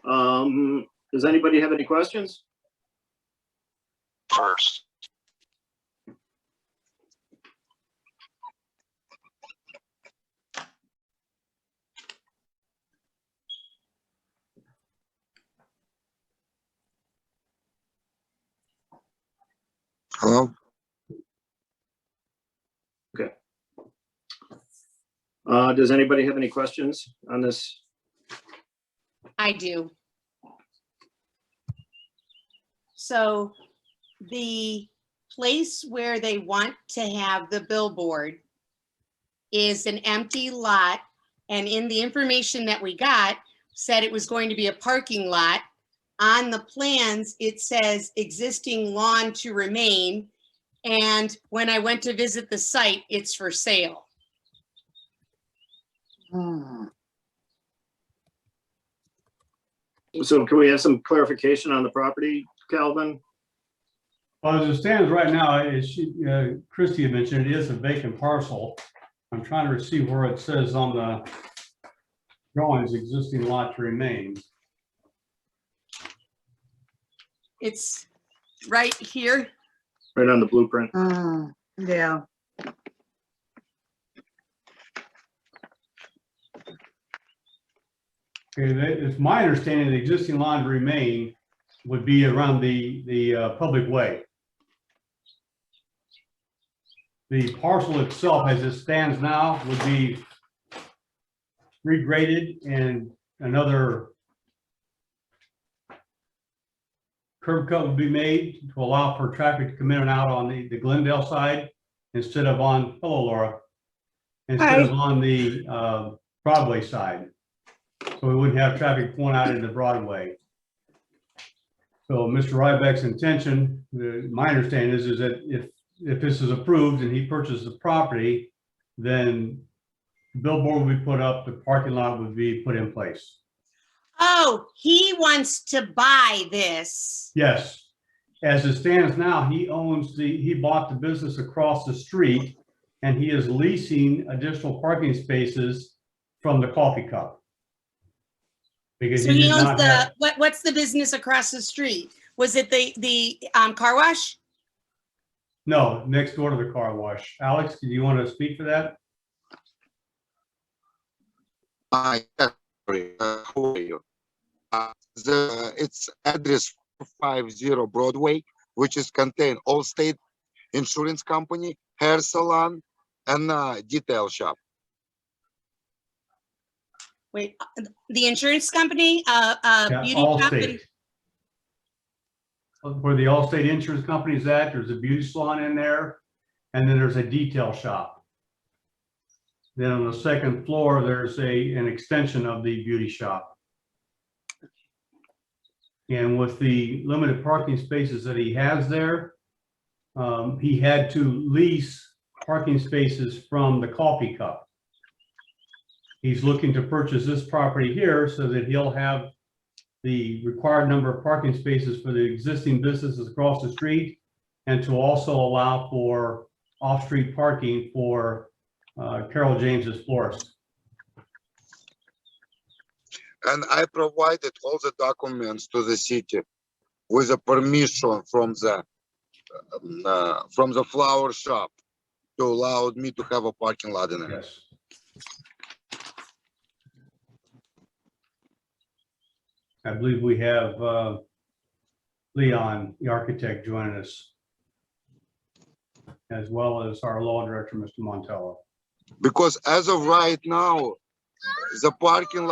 Does anybody have any questions? First. Hello? Okay. Does anybody have any questions on this? I do. So the place where they want to have the billboard is an empty lot. And in the information that we got, said it was going to be a parking lot. On the plans, it says existing lawn to remain. And when I went to visit the site, it's for sale. So can we have some clarification on the property, Calvin? Well, as it stands right now, as Christie had mentioned, it is a vacant parcel. I'm trying to see where it says on the drawings, existing lot to remain. It's right here. Right on the blueprint. Yeah. Okay, it's my understanding the existing lot to remain would be around the public way. The parcel itself, as it stands now, would be regraded and another curb cut would be made to allow for traffic to come in and out on the Glendale side instead of on, hello Laura, instead of on the Broadway side. So we wouldn't have traffic pulling out into Broadway. So Mr. Ryback's intention, my understanding is that if this is approved and he purchases the property, then the billboard would be put up, the parking lot would be put in place. Oh, he wants to buy this. Yes, as it stands now, he bought the business across the street and he is leasing additional parking spaces from the Coffee Cup. Because So he did owns not have- what's the business across the street? Was it the car wash? No, next door to the car wash. Alex, do you want to speak for that? How are you? It's address 450 Broadway, which is contain Allstate Insurance Company, hair salon, and detail shop. Wait, the insurance company, Yeah, beauty shop? Allstate. Where the Allstate Insurance Company is at, there's a beauty salon in there, and then there's a detail shop. Then on the second floor, there's an extension of the beauty shop. And with the limited parking spaces that he has there, he had to lease parking spaces from the Coffee Cup. He's looking to purchase this property here so that he'll have the required number of parking spaces for the existing businesses across the street and to also allow for off-street parking for Carol James's florist. And I provided all the documents to the city with a permission from the flower shop to allow me to have a parking lot in it. Yes. I believe we have Leon, the architect, joining us, as well as our law director, Mr. Montello. Because as of right now, the parking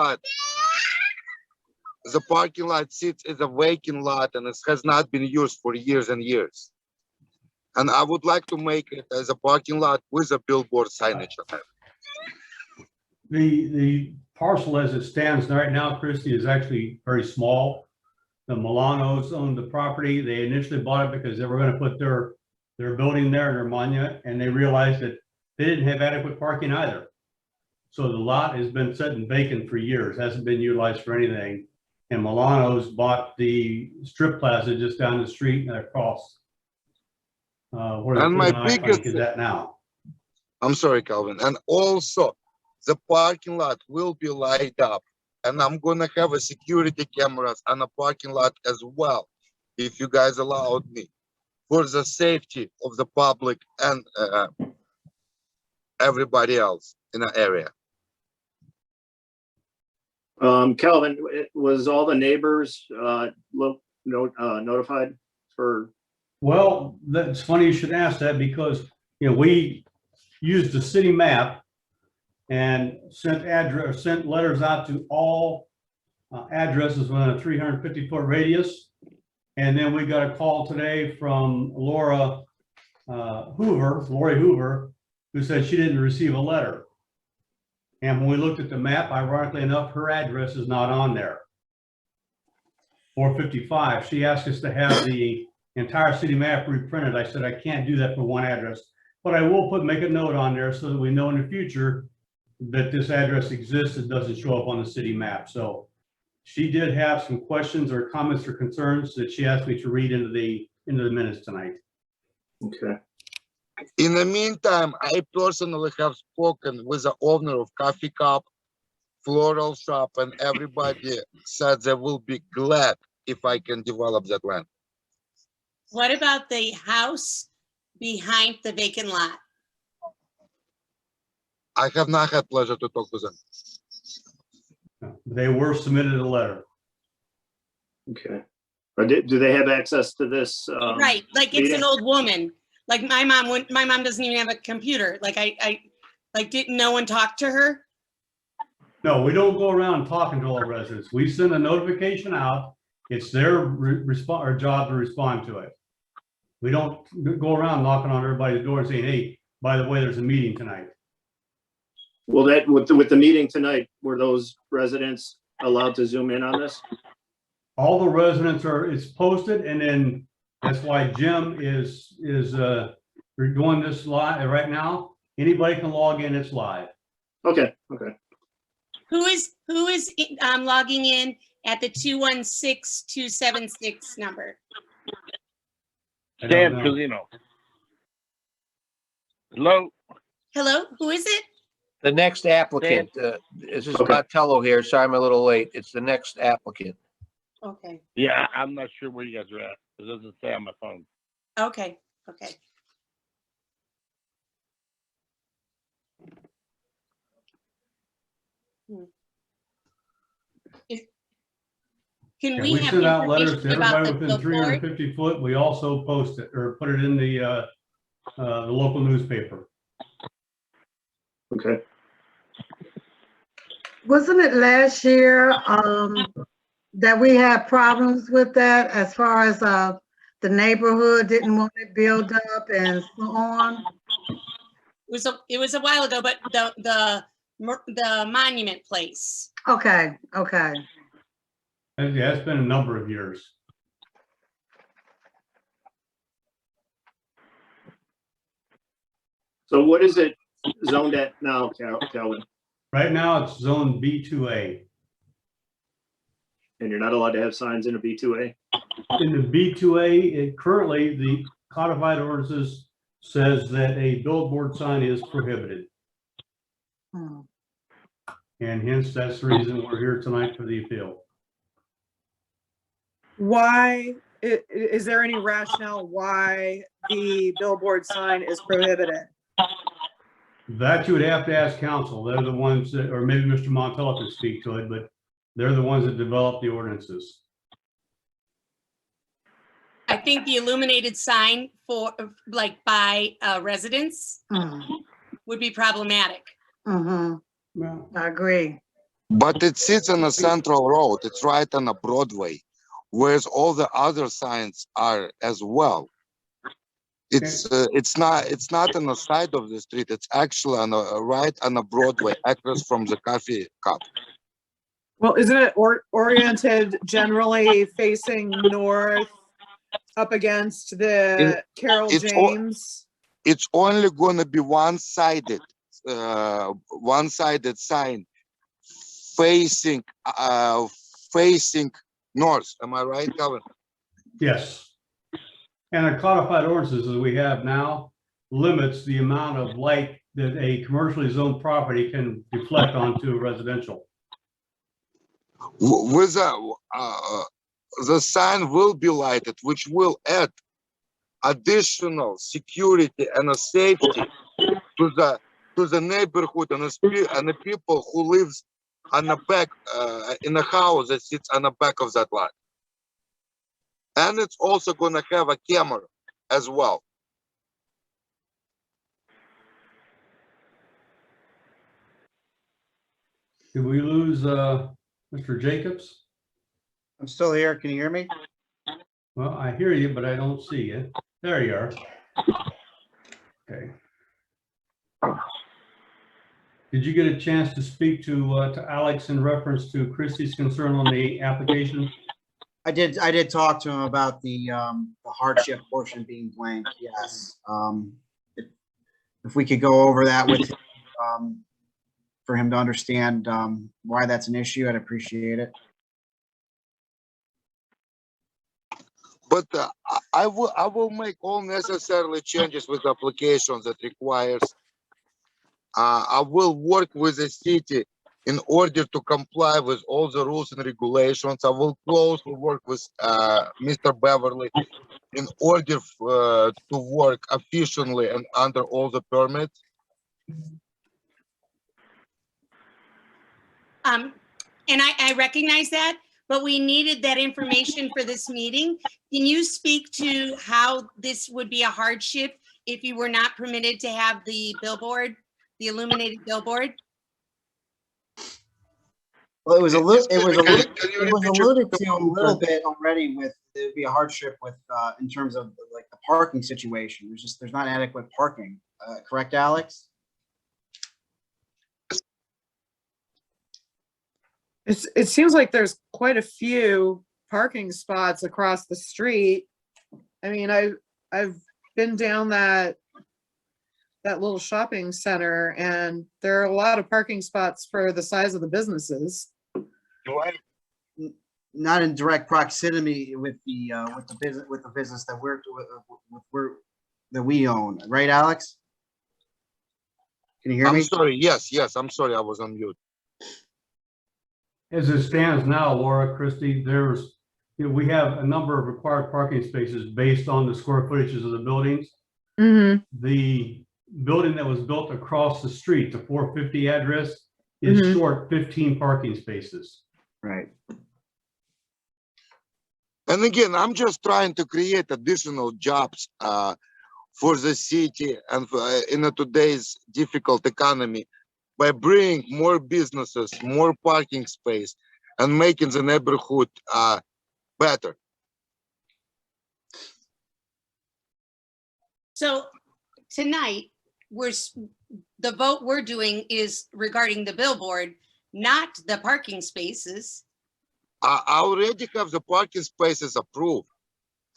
lot sits as a vacant lot and it has not been used for years and years. And I would like to make it as a parking lot with a billboard signage on it. The parcel as it stands right now, Christie, is actually very small. The Milanos owned the property. They initially bought it because they were going to put their building there, their monument, and they realized that they didn't have adequate parking either. So the lot has been sitting vacant for years, hasn't been utilized for anything. And Milano's bought the strip plaza just down the street and across where the And my Iconic biggest- is at now. I'm sorry, Calvin. And also the parking lot will be lighted up and I'm gonna have a security cameras on a parking lot as well, if you guys allowed me, for the safety of the public and everybody else in the area. Calvin, was all the neighbors notified for? Well, that's funny you should ask that because, you know, we used the city map and sent letters out to all addresses within a 350-foot radius. And then we got a call today from Lori Hoover, who said she didn't receive a letter. And when we looked at the map, ironically enough, her address is not on there. 455. She asked us to have the entire city map reprinted. I said, I can't do that for one address, but I will make a note on there so that we know in the future that this address exists. It doesn't show up on the city map. So she did have some questions or comments or concerns that she asked me to read into the minutes tonight. Okay. In the meantime, I personally have spoken with the owner of Coffee Cup, Floral Shop, and everybody said they will be glad if I can develop that land. What about the house behind the vacant lot? I have not had pleasure to talk to them. They were submitted a letter. Okay. Or do they have access to this? Right, like it's an old woman. Like my mom doesn't even have a computer. Like didn't no one talk to her? No, we don't go around talking to all residents. We send a notification out. It's their job to respond to it. We don't go around knocking on everybody's door and saying, hey, by the way, there's a meeting tonight. Well, that with the meeting tonight, were those residents allowed to zoom in on this? All the residents it's posted, and then that's why Jim is doing this live right now. Anybody can log in, it's live. Okay, okay. Who is logging in at the 216-276 number? Dan Trulino. Hello? Hello, who is it? The next applicant, this is Montello here. Sorry, I'm a little late. It's the next applicant. Okay, Yeah, I'm not sure where you guys are at. It doesn't say on my phone. okay. Can we have send out letters to information about everybody the within billboard? 350 foot. We also post it or put it in the local newspaper. Okay. Wasn't it last year that we had problems with that as far as the neighborhood didn't want it built up and so on? It was a while ago, but the monument place. Okay. Yeah, it's been a number of years. So what is it zoned at now, Calvin? Right now, it's zone B2A. And you're not allowed to have signs in a B2A? In the B2A, currently the codified ordinances says that a billboard sign is prohibited. And hence, that's the reason we're here tonight for the appeal. Why, is there any rationale why the billboard sign is prohibited? That you would have to ask council. They're the ones that, or maybe Mr. Montello could speak to it, but they're the ones that develop the ordinances. I think the illuminated sign for by residents would be problematic. I agree. But it sits on a central road. It's right on a Broadway, whereas all the other signs are as well. It's not on the side of the street. It's actually on right on a Broadway, across from the Coffee Cup. Well, isn't it oriented generally facing north up against the Carol James? It's only going to be one-sided sign facing north. Am I right, Calvin? Yes. And the codified ordinances that we have now limits the amount of light that a commercially zoned property can deflect onto a residential. With the sign will be lighted, which will add additional security and a safety to the neighborhood and the people who lives on the back in a house that sits on the back of that lot. And it's also gonna have a camera as well. Did we lose, Mr. Jacobs? I'm still here. Can you hear me? Well, I hear you, but I don't see you. There you are. Okay. Did you get a chance to speak to Alex in reference to Christie's concern on the application? I did talk to him about the hardship portion being blank. Yes. If we could go over that with for him to understand why that's an issue, I'd appreciate it. But I will make all necessary changes with applications that requires. I will work with the city in order to comply with all the rules and regulations. I will closely work with Mr. Beverly in order to work efficiently and under all the permits. And I recognize that, but we needed that information for this meeting. Can you speak to how this would be a hardship if you were not permitted to have the billboard, the illuminated billboard? Well, it was alluded to a Can little bit already with, it would be a hardship with, in terms of like the parking situation. There's not adequate parking. Correct, Alex? It seems like there's quite a few parking spots across the street. I mean, I've been down that little shopping center, and there are a lot of parking spots for the size of the businesses. Not in direct proximity with the business that we own, right, Alex? Can you hear me? I'm sorry. Yes, I'm sorry. I was on mute. As it stands now, Laura, Christie, we have a number of required parking spaces based on the square footages of the buildings. Mm-hmm. The building that was built across the street, the 450 address, is short 15 parking spaces. Right. And again, I'm just trying to create additional jobs for the city and in today's difficult economy by bringing more businesses, more parking space, and making the neighborhood better. So tonight, the vote we're doing is regarding the billboard, not the parking spaces. I already have the parking spaces approved.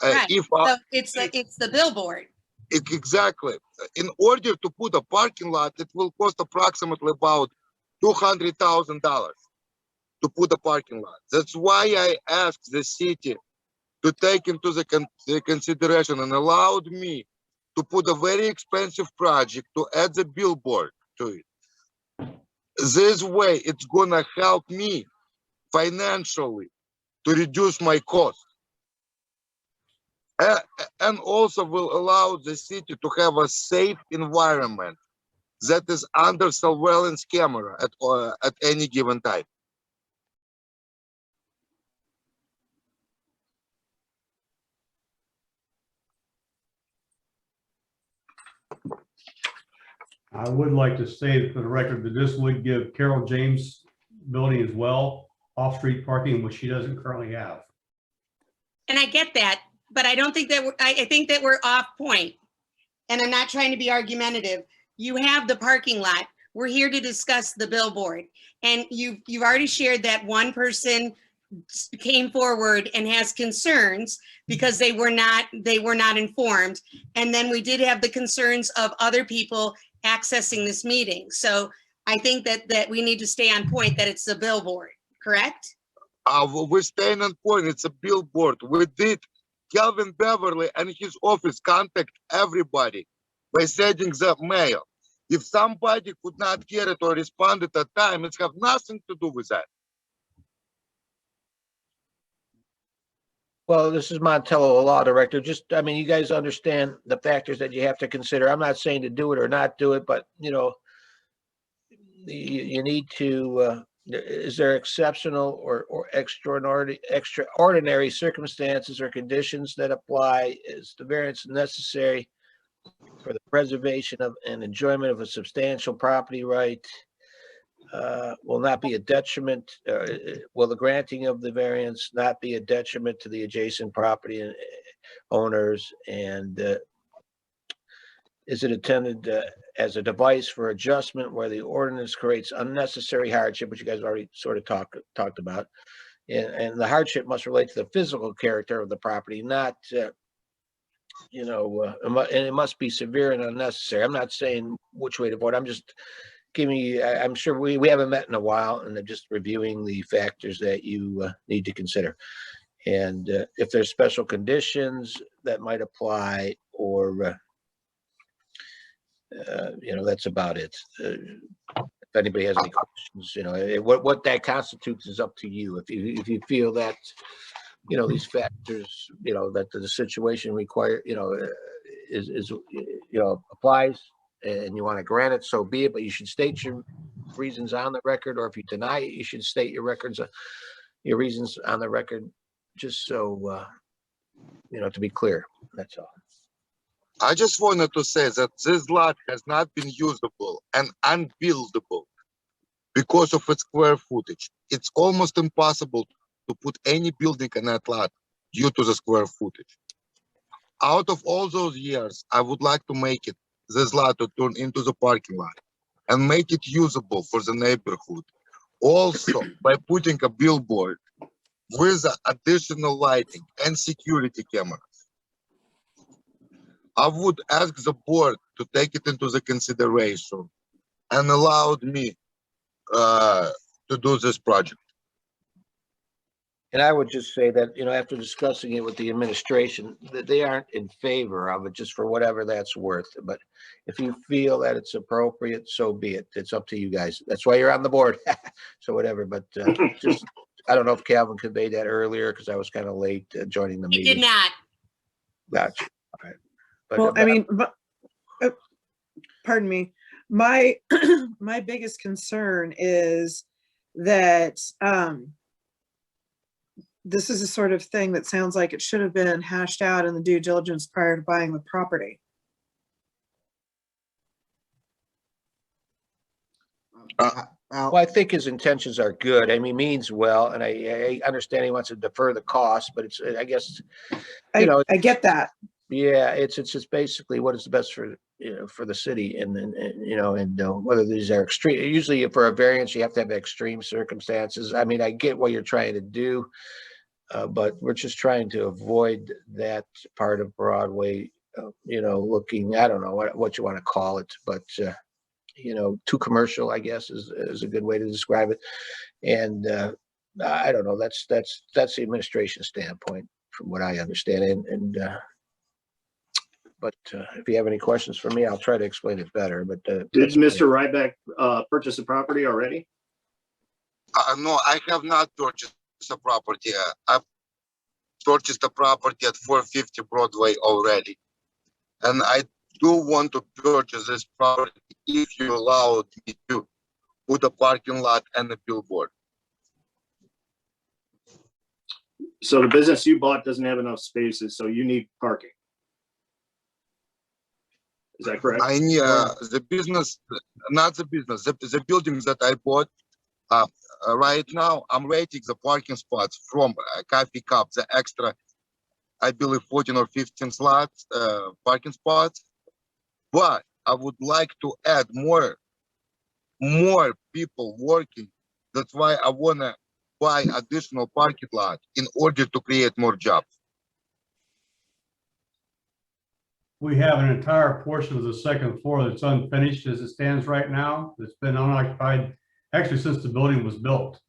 Right. So It's the billboard. Exactly. In order to put a parking lot, it will cost approximately about $200,000 to put a parking lot. That's why I asked the city to take into the consideration and allowed me to put a very expensive project to add the billboard to it. This way, it's gonna help me financially to reduce my cost. And also will allow the city to have a safe environment that is under surveillance camera at any given time. I would like to say for the record that this would give Carol James building as well off-street parking, which she doesn't currently have. And I get that, but I don't think that I think that we're off point. And I'm not trying to be argumentative. You have the parking lot. We're here to discuss the billboard. And you've already shared that one person came forward and has concerns because they were not informed. And then we did have the concerns of other people accessing this meeting. So I think that we need to stay on point that it's the billboard, correct? We're staying on point. It's a billboard. We did. Calvin Beverly and his office contact everybody by sending the mail. If somebody could not get it or respond at that time, it have nothing to do with that. Well, this is Montello, a law director. Just, I mean, you guys understand the factors that you have to consider. I'm not saying to do it or not do it, but you know, you need to, is there exceptional or extraordinary circumstances or conditions that apply? Is the variance necessary for the preservation of and enjoyment of a substantial property right? Will not be a detriment, will the granting of the variance not be a detriment to the adjacent property owners? And is it intended as a device for adjustment where the ordinance creates unnecessary hardship, which you guys already sort of talked about? And the hardship must relate to the physical character of the property, not, you know, and it must be severe and unnecessary. I'm not saying which way to vote. I'm just giving you, I'm sure we haven't met in a while, and I'm just reviewing the factors that you need to consider. And if there's special conditions that might apply, or you know, that's about it. If anybody has any questions, you know, what that constitutes is up to you. If you feel that, you know, these factors, you know, that the situation require, you know, is you know, applies, and you want to grant it, so be it. But you should state your reasons on the record, or if you deny it, you should state your reasons on the record, just so you know, to be clear. That's all. I just wanted to say that this lot has not been usable and unbuildable because of its square footage. It's almost impossible to put any building on that lot due to the square footage. Out of all those years, I would like to make this lot to turn into the parking lot and make it usable for the neighborhood. Also, by putting a billboard with additional lighting and security cameras. I would ask the board to take it into the consideration and allowed me to do this project. And I would just say that, you know, after discussing it with the administration, that they aren't in favor of it, just for whatever that's worth. But if you feel that it's appropriate, so be it. It's up to you guys. That's why you're on the board. So whatever, but just, I don't know if Calvin conveyed that earlier, because I was kind of late joining the He meeting. did not. Gotcha. All right. But, Well, I mean, pardon me, my my biggest concern is that this is a sort of thing that sounds like it should have been hashed out in the due diligence prior to buying the property. well, I think his intentions are good. I mean, means well, and I understand he wants to defer the cost, but it's, I guess, you know, I get that. yeah, it's just basically what is the best for, you know, for the city, and you know, and whether these are extreme. Usually, for a variance, you have to have extreme circumstances. I mean, I get what you're trying to do, but we're just trying to avoid that part of Broadway. You know, looking, I don't know what you want to call it, but you know, too commercial, I guess, is a good way to describe it. And I don't know. That's the administration standpoint, from what I understand, but if you have any questions for me, I'll try to explain it better. But Did Mr. Ryback purchase the property already? No, I have not purchased the property. I've purchased the property at 450 Broadway already. And I do want to purchase this property if you allowed me to put a parking lot and a billboard. So the business you bought doesn't have enough spaces, so you need parking. Is that correct? I need the business, not the business, the buildings that I bought. Right now, I'm rating the parking spots from Coffee Cup, the extra, I believe 14 or 15 slots, parking spots. But I would like to add more people working. That's why I wanna buy additional parking lot in order to create more jobs. We have an entire portion of the second floor that's unfinished as it stands right now. It's been unoccupied actually since the building was built.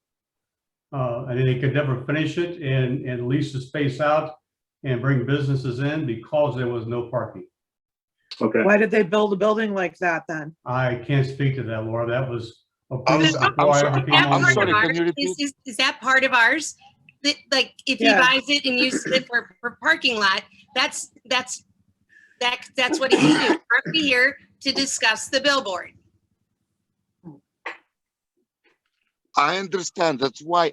And they could never finish it and lease the space out and bring businesses in because there was no parking. Okay. Why did they build a building like that then? I can't speak to that, Laura. That was I'm approved sorry, before I ever came I'm on sorry, board. can you repeat? Is that part of ours? like, if he Yeah. buys it and uses it for parking lot, that's what he can do. We're here to discuss the billboard. I understand. That's why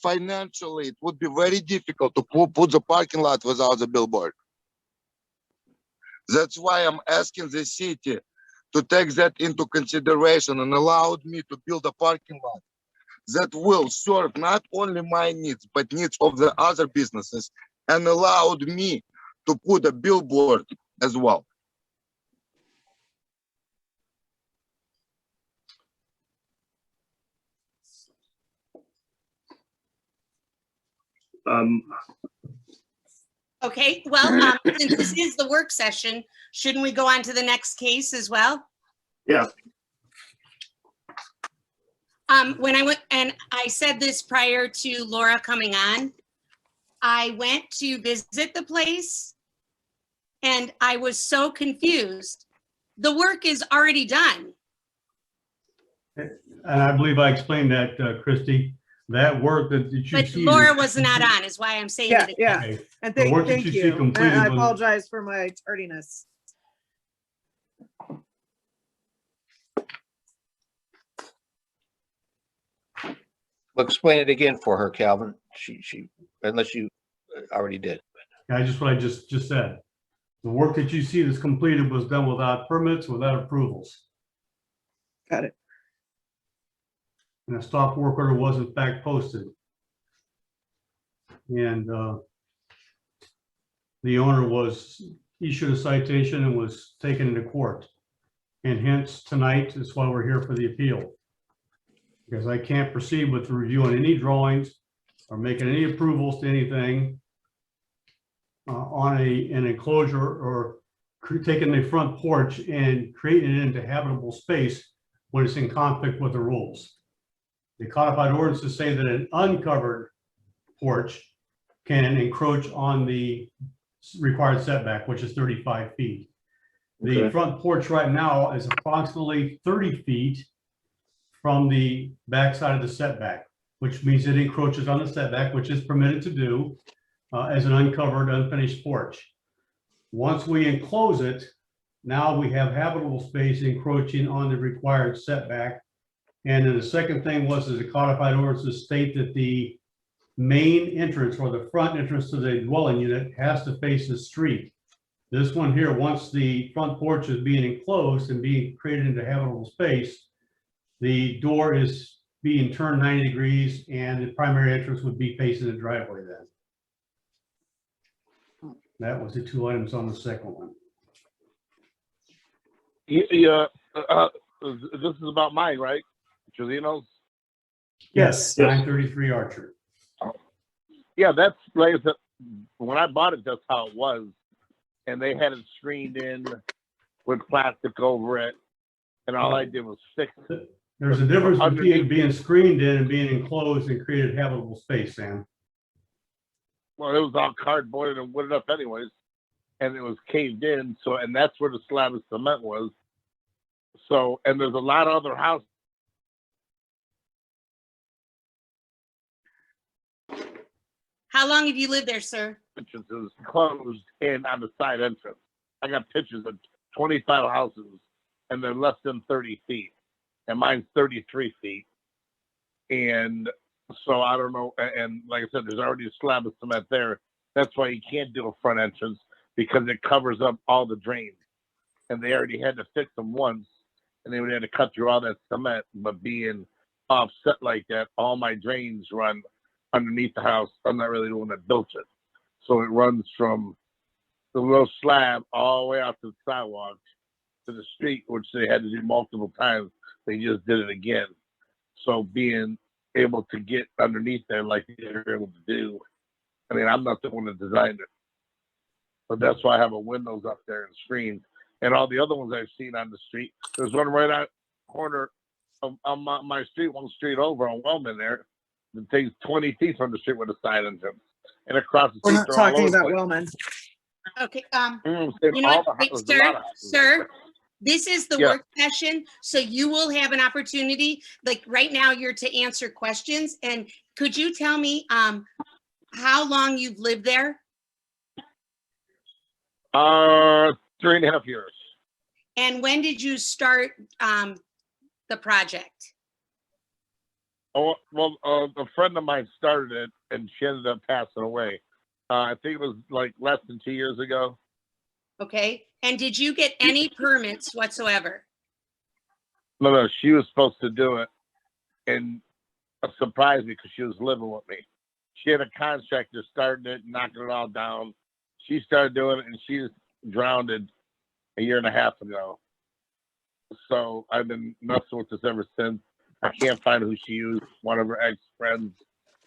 financially, it would be very difficult to put the parking lot without the billboard. That's why I'm asking the city to take that into consideration and allowed me to build a parking lot that will serve not only my needs, but needs of the other businesses, and allowed me to put a billboard as well. Okay, well, since this is the work session, shouldn't we go on to the next case as well? Yeah. When I went, and I said this prior to Laura coming on, I went to visit the place and I was so confused. The work is already done. And I believe I explained that, Christie, that work that you But see. Laura was not on, is why I'm saying Yeah, it. yeah. Okay. And The work that thank you see you. completed I was- apologize for my tardiness. Well, explain it again for her, Calvin. She, unless you already did. I just, what I just said. The work that you see that's completed was done without permits, without approvals. Got it. And a stop work order was in fact posted. And the owner was issued a citation and was taken into court. And hence tonight is why we're here for the appeal. Because I can't proceed with reviewing any drawings or making any approvals to anything on an enclosure or taking the front porch and creating it into habitable space when it's in conflict with the rules. The codified ordinances say that an uncovered porch can encroach on the required setback, which is 35 feet. The Okay. front porch right now is approximately 30 feet from the backside of the setback, which means it encroaches on the setback, which is permitted to do as an uncovered, unfinished porch. Once we enclose it, now we have habitable space encroaching on the required setback. And then the second thing was that the codified ordinances state that the main entrance or the front entrance to the dwelling unit has to face the street. This one here, once the front porch is being enclosed and being created into habitable space, the door is being turned 90 degrees and the primary entrance would be facing the driveway then. That was the two items on the second one. Yeah, this is about mine, right? Giuliano's? Yes, Yes. 933 Archer. Yeah, that's like I said, when I bought it, that's how it was. And they had it screened in with plastic over it. And all I did was fix it. There's a difference between being screened in and being enclosed and created habitable space, Sam. Well, it was all cardboard and wooded up anyways. And it was caved in. So, and that's where the slab of cement was. So, and there's a lot of other houses. How long have you lived there, sir? Entrances closed in on the side entrance. I got pictures of 25 houses and they're less than 30 feet. And mine's 33 feet. And so I don't know. And like I said, there's already a slab of cement there. That's why you can't do a front entrance because it covers up all the drains. And they already had to fix them once and they would have to cut through all that cement. But being offset like that, all my drains run underneath the house. I'm not really the one that built it. So it runs from the little slab all the way out to the sidewalk to the street, which they had to do multiple times. They just did it again. So being able to get underneath there like they're able to do, I mean, I'm not the one that designed it. But that's why I have a windows up there and screens. And all the other ones I've seen on the street, there's one right out corner of on my street, one street over on Wellman there. It takes 20 feet from the street with a side entrance. And across the We're street, not they're all talking over the about place. Wellman. Okay, You know what I'm saying? you know All what, the wait, houses, a lot of houses. This is the Yeah. work session, so you will have an opportunity, like right now, you're to answer questions. And could you tell me how long you've lived there? 3.5 years. And when did you start the project? Oh, well, a friend of mine started it and she ended up passing away. I think it was like less than 2 years ago. Okay, and did you get any permits whatsoever? No, she was supposed to do it, and it surprised me because she was living with me. She had a contractor starting it, knocking it all down. She started doing it, and she was drowned 1.5 years ago. So I've been messing with this ever since. I can't find who she used. One of her ex-friends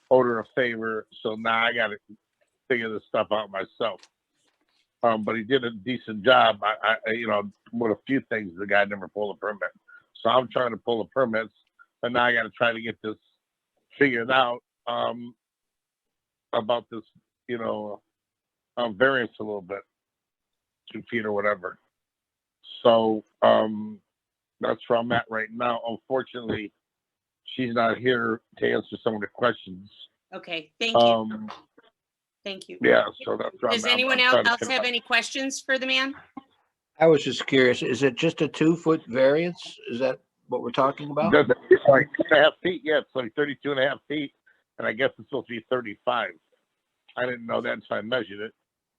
owed her a favor, so now I got to figure this stuff out myself. But he did a decent job. I with a few things, the guy never pulled a permit. So I'm trying to pull the permits, but now I got to try to get this figured out about this, variance a little bit, 2 feet or whatever. So that's where I'm at right now. Unfortunately, she's not here to answer some of the questions. Okay, thank you. Thank you. Yeah, so that's where Does I'm anyone trying to else figure have out. any questions for the man? I was just curious, is it just a 2-foot variance? Is that what we're talking about? It's like 2.5 feet. Yeah, it's like 32.5 feet, and I guess it's supposed to be 35. I didn't know that until I measured it.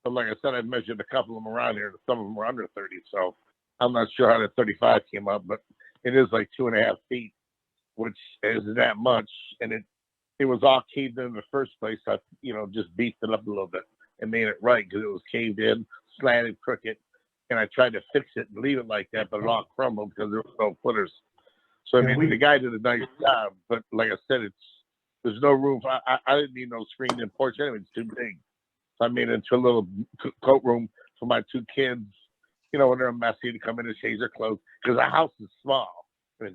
But like I said, I measured a couple of them around here, and some of them were under 30. So I'm not sure how the 35 came up, but it is like 2.5 feet, which isn't that much. And it was all caved in the first place. I, just beefed it up a little bit and made it right because it was caved in, slanted, crooked. And I tried to fix it and leave it like that, but it all crumbled because there was no footers. So, I Yeah, mean, the guy did a nice job, but like I said, there's no room. I didn't need no screened in porch anyway. It's too big. So I made it into a little coat room for my 2 kids, when they're messy to come in and change their clothes because the house is small. I mean,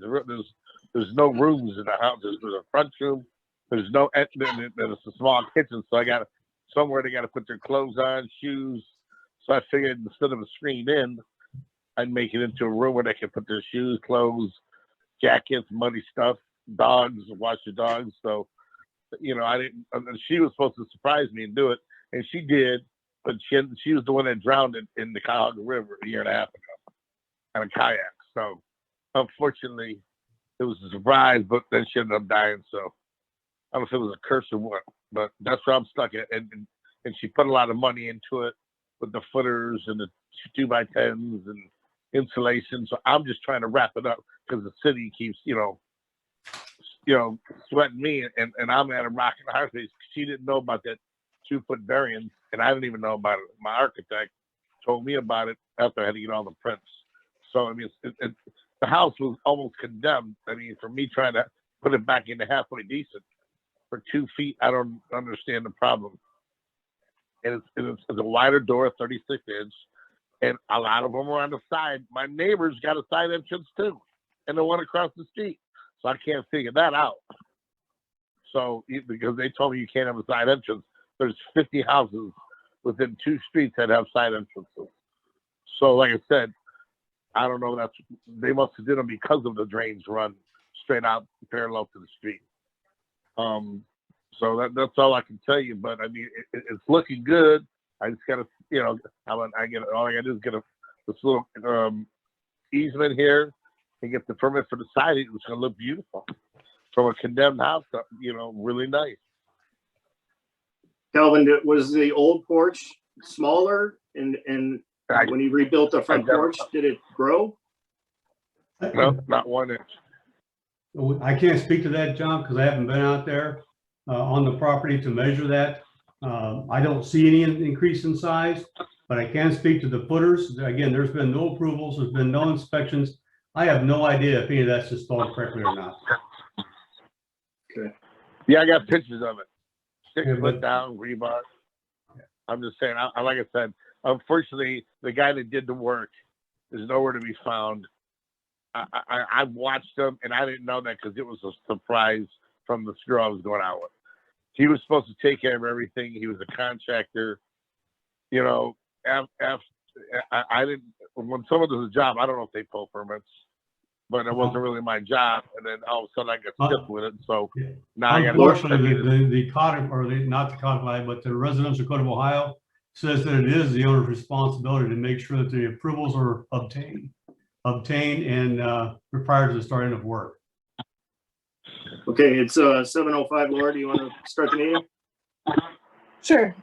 there's no rooms in the house. There's a front room. There's a small kitchen. So I got somewhere they got to put their clothes on, shoes. So I figured instead of a screen in, I'd make it into a room where they can put their shoes, clothes, jackets, muddy stuff, dogs, wash the dogs. So, I didn't. She was supposed to surprise me and do it, and she did. But she was the one that drowned in the Cuyahoga River 1.5 years ago on a kayak. So, unfortunately, it was a surprise. But then she ended up dying. So, I don't know if it was a curse or what. But that's where I'm stuck at. And she put a lot of money into it with the footers and the 2x10s and insulation. So I'm just trying to wrap it up because the city keeps, sweating me, and I'm at a rock and a hard place. She didn't know about that 2-foot variance, and I didn't even know about it. My architect told me about it after I had to get all the prints. So I mean, the house was almost condemned. I mean, for me trying to put it back into halfway decent for 2 feet, I don't understand the problem. And it's a wider door, 36 inch, and a lot of them are on the side. My neighbor's got a side entrance too, and the one across the street. So I can't figure that out. So because they told me you can't have a side entrance, there's 50 houses within 2 streets that have side entrances. So like I said, I don't know. They must have did them because of the drains run straight out parallel to the street. So that's all I can tell you. But I mean, it's looking good. I just gotta, all I gotta do is get this little easement here and get the permit for the siding. It's gonna look beautiful from a condemned house. Really nice. Calvin, was the old porch smaller and when you rebuilt the front porch, did it grow? No, not 1 inch. I can't speak to that, John, because I haven't been out there on the property to measure that. I don't see any increase in size, but I can speak to the footers. Again, there's been no approvals, there's been no inspections. I have no idea if any of that's installed correctly or not. Okay. Yeah, I got pictures of it. 6 Yeah, foot down, rebar. I'm just saying, like I said, unfortunately, the guy that did the work is nowhere to be found. I watched him, and I didn't know that because it was a surprise from the girl I was going out with. He was supposed to take care of everything. He was a contractor. I didn't. when someone does a job, I don't know if they pull permits, but it wasn't really my job. And then all of a sudden I get stuck with it. So Yeah. now I got Unfortunately, the codified, or not the codified, but the residential code of Ohio says that it is the owner's responsibility to make sure that the approvals are obtained and prior to the starting of work. Okay, it's 7:05. Laura, do you want to start the meeting? Sure.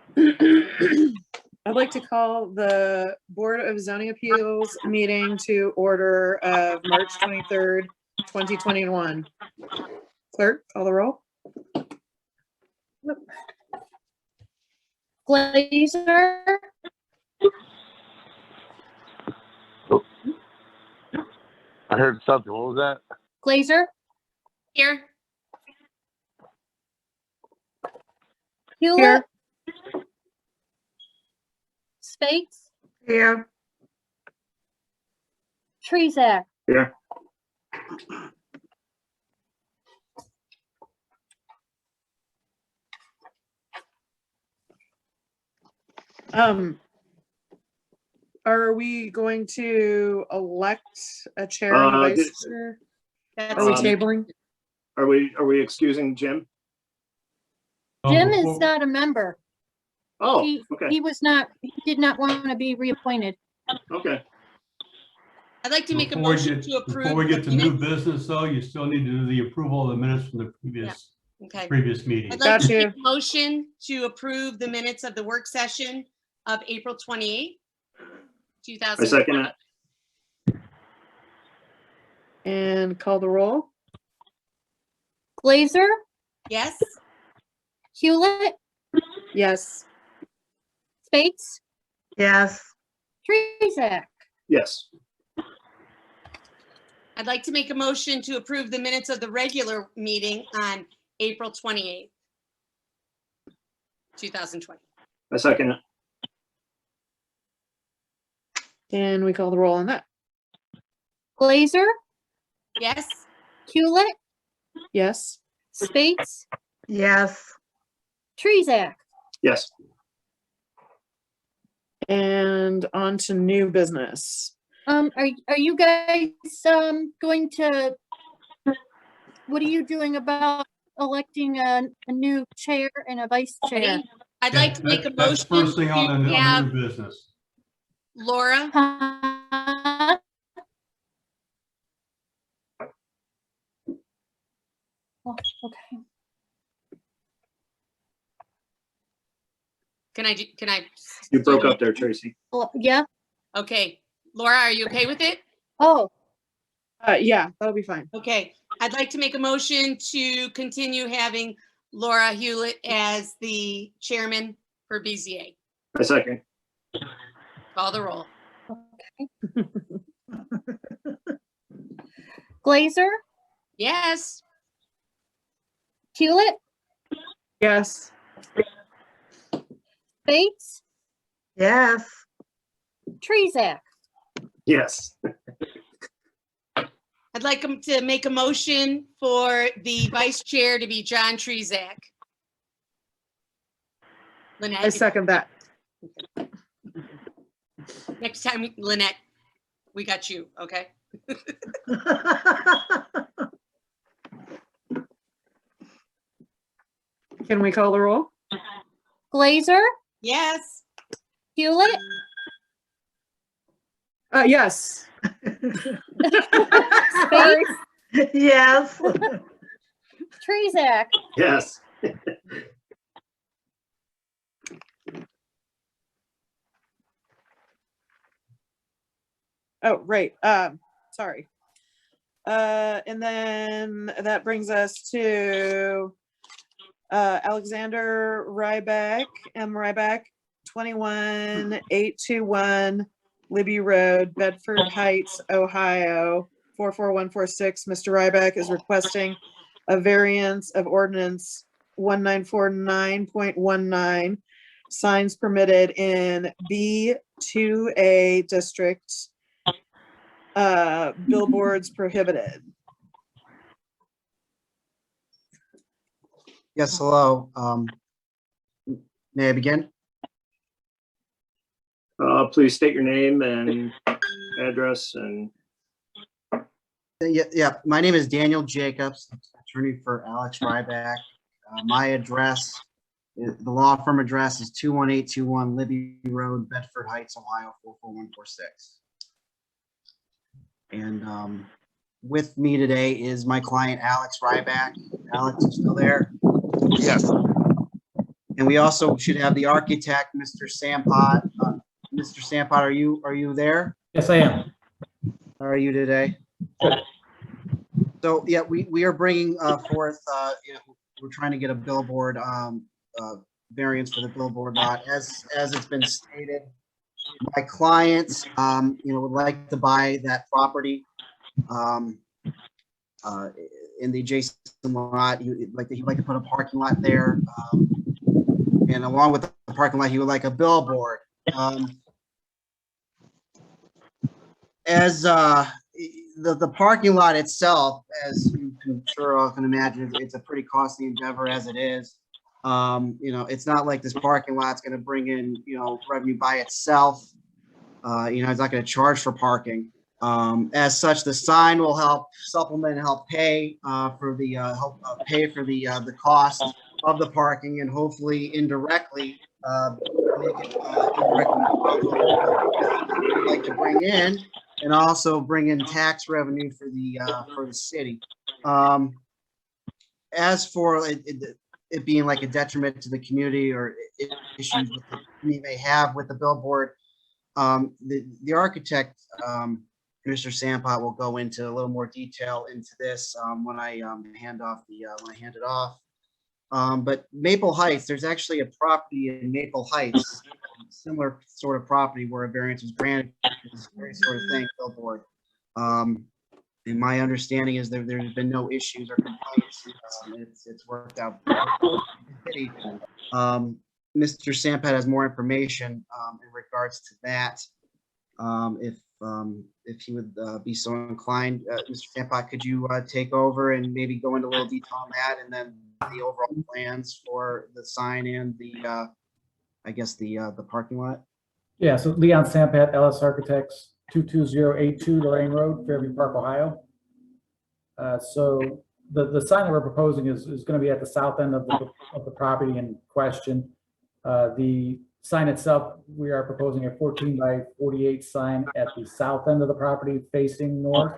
I'd like to call the Board of Zoning Appeals meeting to order of March 23rd, 2021. Clerk, call the roll. Glazer, I heard something. What was that? Glazer, Here, Hewlett, Here. Spates, Here, Trezak. Here. Are we going to elect a chair and a vice chair? that's Are we Um, tabling? Are we excusing Jim? Jim Before- is not a member. Oh, He okay, he did not want to be reappointed. okay. I'd like to make a Before we motion get- to approve. Before we get the to new minutes. business, though, you still need to do the approval of the minutes from the Okay. previous meeting. I'd like to Got you. make a motion to approve the minutes of the work session of April 28th, I 2000. second that. And call the roll. Glazer, Yes, Hewlett, Yes. Spates, yes, Trezak. Yes, I'd like to make a motion to approve the minutes of the regular meeting on April 28th, 2020. I second it. And we call the roll on that. Glazer, Yes, Hewlett, Yes. Spates, yes, Trezak. Yes, And on to new business. Are you guys going to, what are you doing about electing a new chair and a vice chair? I'd Yeah, like to make a that's motion first thing on to the have new business. Laura. Huh? Oh, okay. Can I? you broke up there, Tracy. Well, yeah. Okay, Laura, are you okay with it? Oh, Yeah, that'll be fine. Okay, I'd like to make a motion to continue having Laura Hewlett as the chairman for BZA. I second. Call the roll. Glazer, Yes, Hewlett, Yes. Bates, yes, Trezak. Yes, I'd like him to make a motion for the vice chair to be John Trezak. I Lynette, second that. next time, Lynette, we got you, okay? Can we call the roll? Glazer, Yes, Hewlett, Yes. Bates, yes, Trezak. yes. Oh, right. Sorry. And then that brings us to Alexander Ryback, M. Ryback, 21821 Libby Road, Bedford Heights, Ohio, 44146. Mr. Ryback is requesting a variance of ordinance 1949.19, signs permitted in B2A district, billboards prohibited. Yes, hello. May I begin? Please state your name and address and Yeah, my name is Daniel Jacobs, attorney for Alex Ryback. My address, the law firm address is 21821 Libby Road, Bedford Heights, Ohio, 44146. And with me today is my client, Alex Ryback. Alex, you still there? Yes, And we also should have the architect, Mr. Sampot. Mr. Sampot, are you there? Yes, I am. How are you today? So, yeah, we are bringing forth, we're trying to get a billboard variance for the billboard lot. As it's been stated, my client, would like to buy that property in the adjacent lot. He'd like to put a parking lot there. And along with the parking lot, he would like a billboard. As the parking lot itself, as you can sure often imagine, it's a pretty costly endeavor as it is. It's not like this parking lot's going to bring in, revenue by itself. It's not going to charge for parking. As such, the sign will help supplement, help pay for the the cost of the parking, and hopefully indirectly make it we'd like to bring in, and also bring in tax revenue for the city. As for it being like a detriment to the community or issues that the community may have with the billboard, the architect, Mr. Sampot, will go into a little more detail into this when I hand it off. But Maple Heights, there's actually a property in Maple Heights, similar sort of property where a variance was granted, this very sort of thing, billboard. And my understanding is that there's been no issues or complaints. It's worked out. Mr. Sampot has more information in regards to that. If he would be so inclined, Mr. Sampot, could you take over and maybe go into a little detail on that, and then the overall plans for the sign and the parking lot? Yeah, so Leon Sampat, LS Architects, 22082 Lorraine Road, Fairview Park, Ohio. So the sign that we're proposing is going to be at the south end of the property in question. The sign itself, we are proposing a 14 by 48 sign at the south end of the property facing north.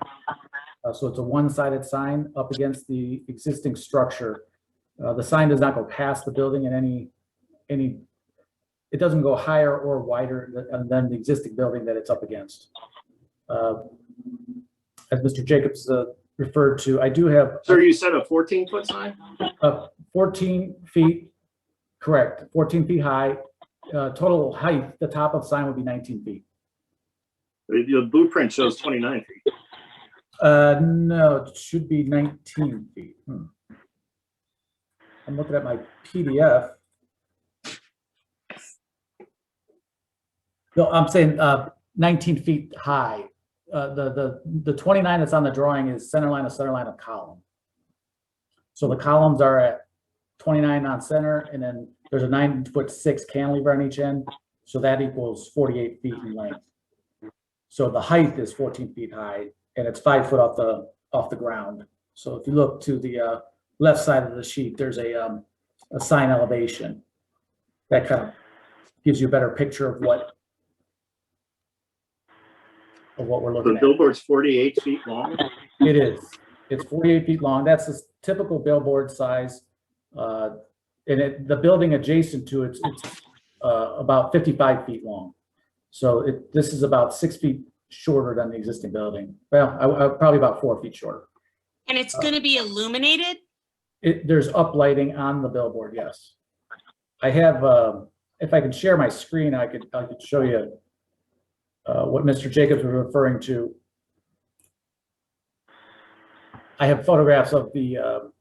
So it's a one-sided sign up against the existing structure. The sign does not go past the building in any. It doesn't go higher or wider than the existing building that it's up against. As Mr. Jacobs referred to, I do have. Sir, you said a 14-foot sign? 14 feet, correct, 14 feet high. Total height, the top of the sign would be 19 feet. The blueprint shows 29 feet. No, it should be 19 feet. I'm looking at my PDF. No, I'm saying 19 feet high. The 29 that's on the drawing is center line of column. So the columns are at 29 on center, and then there's a 9'6" cantilever on each end. So that equals 48 feet in length. So the height is 14 feet high, and it's 5 foot off the ground. So if you look to the left side of the sheet, there's a sign elevation that kind of gives you a better picture of what we're looking The at. billboard's 48 feet long. It is. It's 48 feet long. That's the typical billboard size. And the building adjacent to it's about 55 feet long. So this is about 6 feet shorter than the existing building. Well, probably about 4 feet shorter. And it's going to be illuminated? There's uplighting on the billboard, yes. I have, if I could share my screen, I could show you what Mr. Jacobs was referring to. I have photographs of the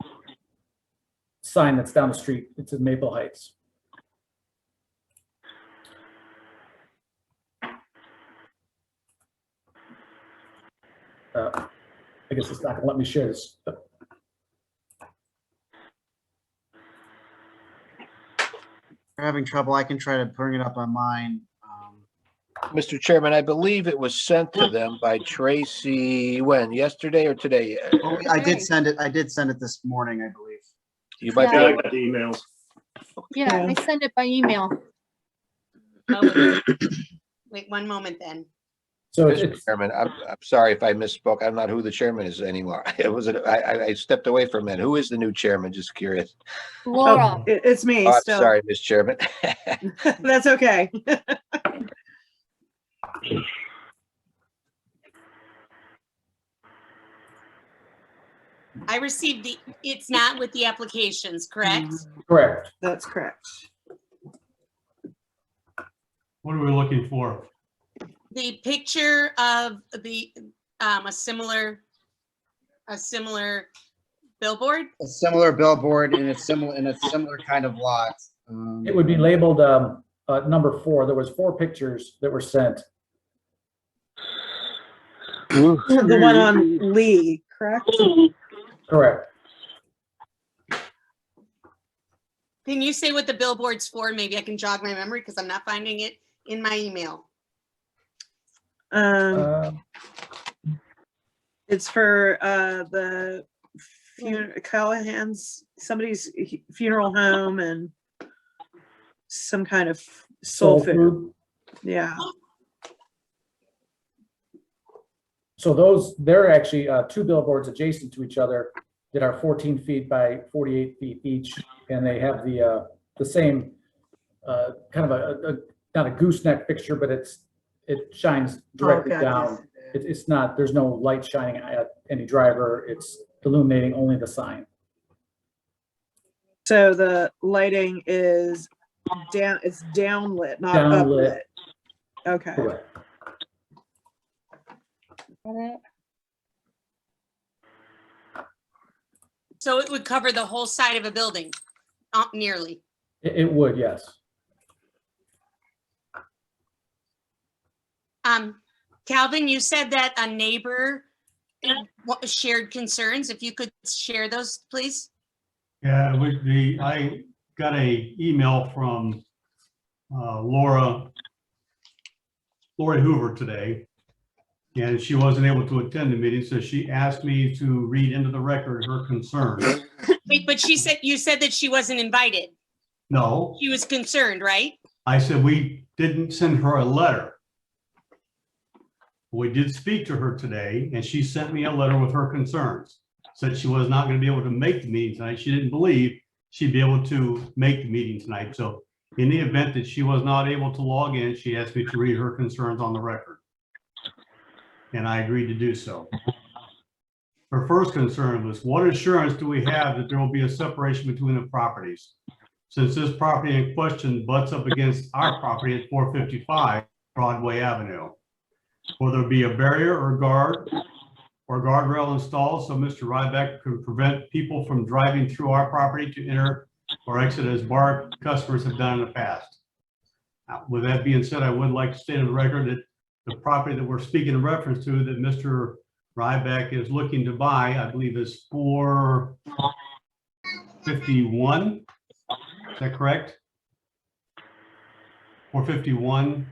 sign that's down the street. It's in Maple Heights. I guess it's not going to let me share this. If you're having trouble, I can try to bring it up on mine. Mr. Chairman, I believe it was sent to them by Tracy, when, yesterday or today? Oh, I did send it this morning, I believe. You might Yeah, I be, got the emails. Yeah, I sent it by email. Oh, wait 1 moment then. So Mr. it's, Chairman, I'm sorry if I misspoke. I'm not who the chairman is anymore. I stepped away from it. Who is the new chairman? Just curious. Laura, It's me Oh, I'm still. sorry, Ms. Chairman. That's okay. I received it's not with the applications, correct? correct. That's correct. What are we looking for? The picture of the, a similar billboard? A similar billboard in a similar kind of lot. It would be labeled number 4. There was 4 pictures that were sent. The one on Lee, correct? Correct. Can you say what the billboard's for? Maybe I can jog my memory because I'm not finding it in my email. It's for the Callahan's, somebody's funeral home and some kind of soul food. Yeah. So they're actually 2 billboards adjacent to each other that are 14 feet by 48 feet each, and they have the same kind of a not a gooseneck fixture, but it shines directly down. It's not, there's no light shining at any driver. It's illuminating only the sign. So the lighting is down, it's downlit, not Downlit. uplit. Okay. Correct. So it would cover the whole side of a building, nearly. It would, yes. Calvin, you said that a neighbor shared concerns. If you could share those, please. Yeah, I got a email from Lori Hoover today, and she wasn't able to attend the meeting, so she asked me to read into the record her concern. Wait, but you said that she wasn't invited. No, She was concerned, right? I said we didn't send her a letter. We did speak to her today, and she sent me a letter with her concerns. Said she was not going to be able to make the meeting tonight. She didn't believe she'd be able to make the meeting tonight. So in the event that she was not able to log in, she asked me to read her concerns on the record. And I agreed to do so. Her first concern was, what assurance do we have that there will be a separation between the properties? Since this property in question butts up against our property at 455 Broadway Avenue. Will there be a barrier or guard or guardrail installed so Mr. Ryback could prevent people from driving through our property to enter or exit as bar customers have done in the past? Now, with that being said, I would like to state on the record that the property that we're speaking in reference to that Mr. Ryback is looking to buy, I believe is 451. Is that correct? 451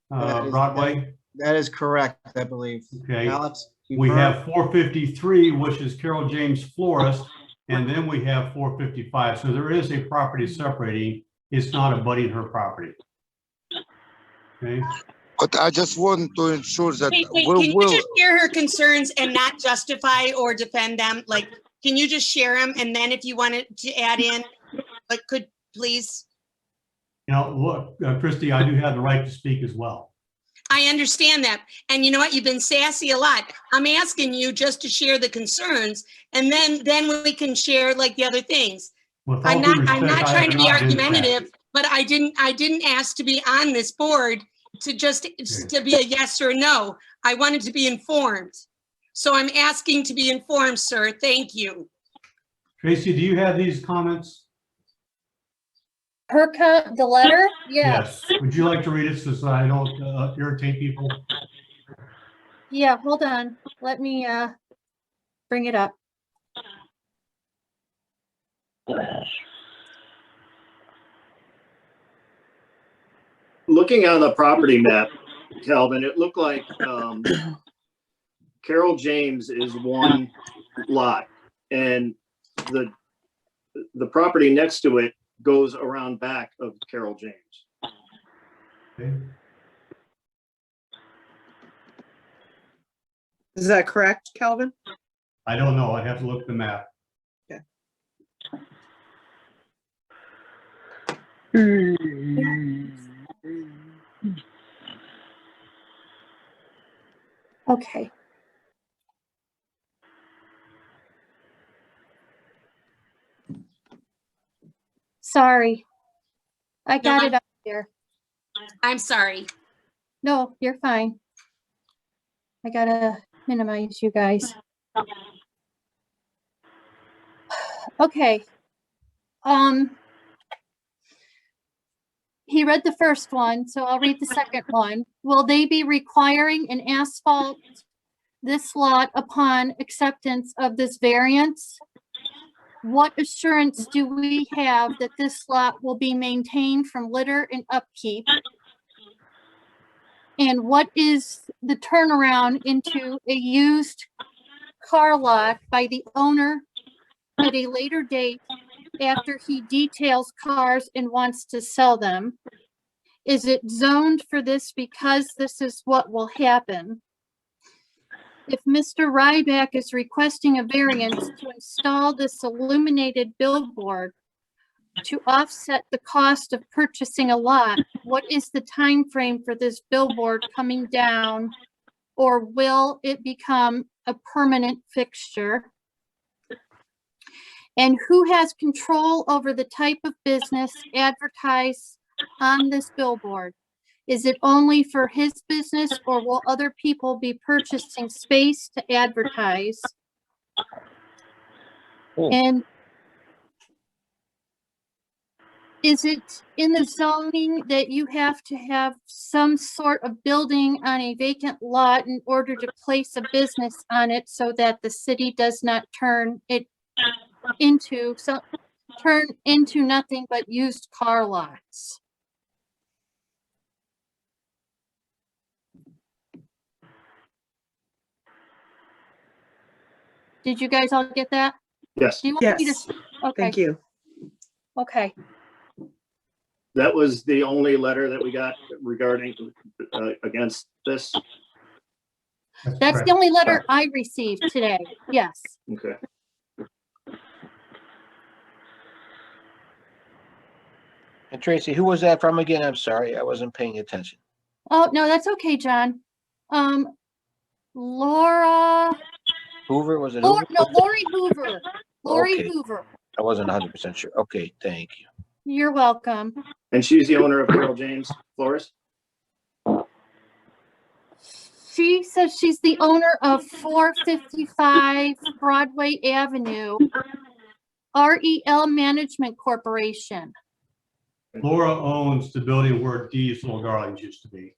Broadway. That is correct, I believe. Okay. Alex, We have 453, which is Carol James Florist, and then we have 455. So there is a property separating. It's not abutting her property. Okay. But I just want to ensure that Wait, can you just share her concerns and not justify or defend them? Like, can you just share them? And then if you wanted to add in, like, could please? You know, look, Christy, I do have the right to speak as well. I understand that. And you know what? You've been sassy a lot. I'm asking you just to share the concerns, and then we can share like the other things. I'm not trying to be argumentative, but I didn't ask to be on this board to be a yes or no. I wanted to be informed. So I'm asking to be informed, sir. Thank you. Tracy, do you have these comments? the letter? Yes. Would you like to read it so I don't irritate people? Yeah, hold on. Let me bring it up. Looking on the property map, Calvin, it looked like, Carol James is one lot, and the property next to it goes around back of Carol James. Okay. Is that correct, Calvin? I don't know. I'd have to look at the map. Okay. Sorry. I got it up here. I'm sorry. No, you're fine. I gotta minimize you guys. Okay. He read the first one, so I'll read the second one. Will they be requiring an asphalt this lot upon acceptance of this variance? What assurance do we have that this lot will be maintained from litter and upkeep? And what is the turnaround into a used car lot by the owner at a later date after he details cars and wants to sell them? Is it zoned for this because this is what will happen? If Mr. Ryback is requesting a variance to install this illuminated billboard to offset the cost of purchasing a lot, what is the time frame for this billboard coming down? Or will it become a permanent fixture? And who has control over the type of business advertised on this billboard? Is it only for his business, or will other people be purchasing space to advertise? And is it in the zoning that you have to have some sort of building on a vacant lot in order to place a business on it so that the city does not turn it into nothing but used car lots? Did you guys all get that? Yes, Do you want me to? Yes, Okay, thank you. okay. that was the only letter that we got regarding, against this. That's correct. the only letter I received today. Yes. Okay. And Tracy, who was that from again? I'm sorry, I wasn't paying attention. Oh, no, that's okay, John. Laura, Hoover, was it Lori, Hoover? no, Lori Hoover. Lori Okay. Hoover. I wasn't 100% sure. Okay, thank you. You're welcome. And she's the owner of Carol James Florist? She says she's the owner of 455 Broadway Avenue, REL Management Corporation. Laura owns the building where Dee's Little Darlings used to be.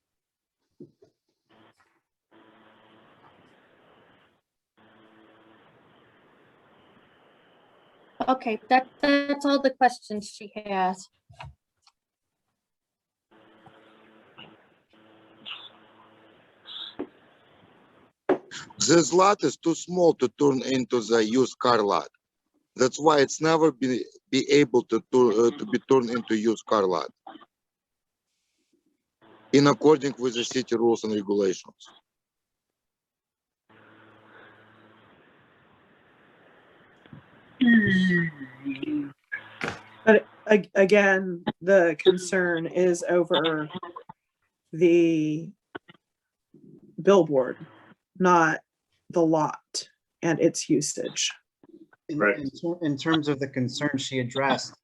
Okay, that's all the questions she has. This lot is too small to turn into the used car lot. That's why it's never be able to be turned into used car lot. In accordance with the city rules and regulations. But again, the concern is over the billboard, not the lot and its usage. Right. In terms of the concerns she addressed,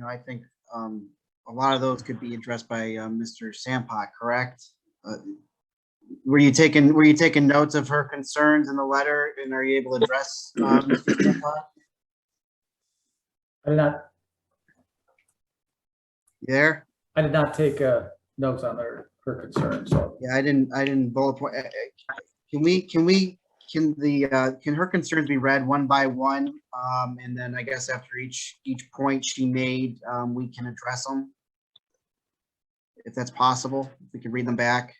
I think a lot of those could be addressed by Mr. Sampak, correct? Were you taking notes of her concerns in the letter, and are you able to address Mr. Sampak? I did not, You there? I did not take notes on her concerns, so. Yeah, I didn't bullet point. Can her concerns be read one by one? And then I guess after each point she made, we can address them. If that's possible, if we can read them back.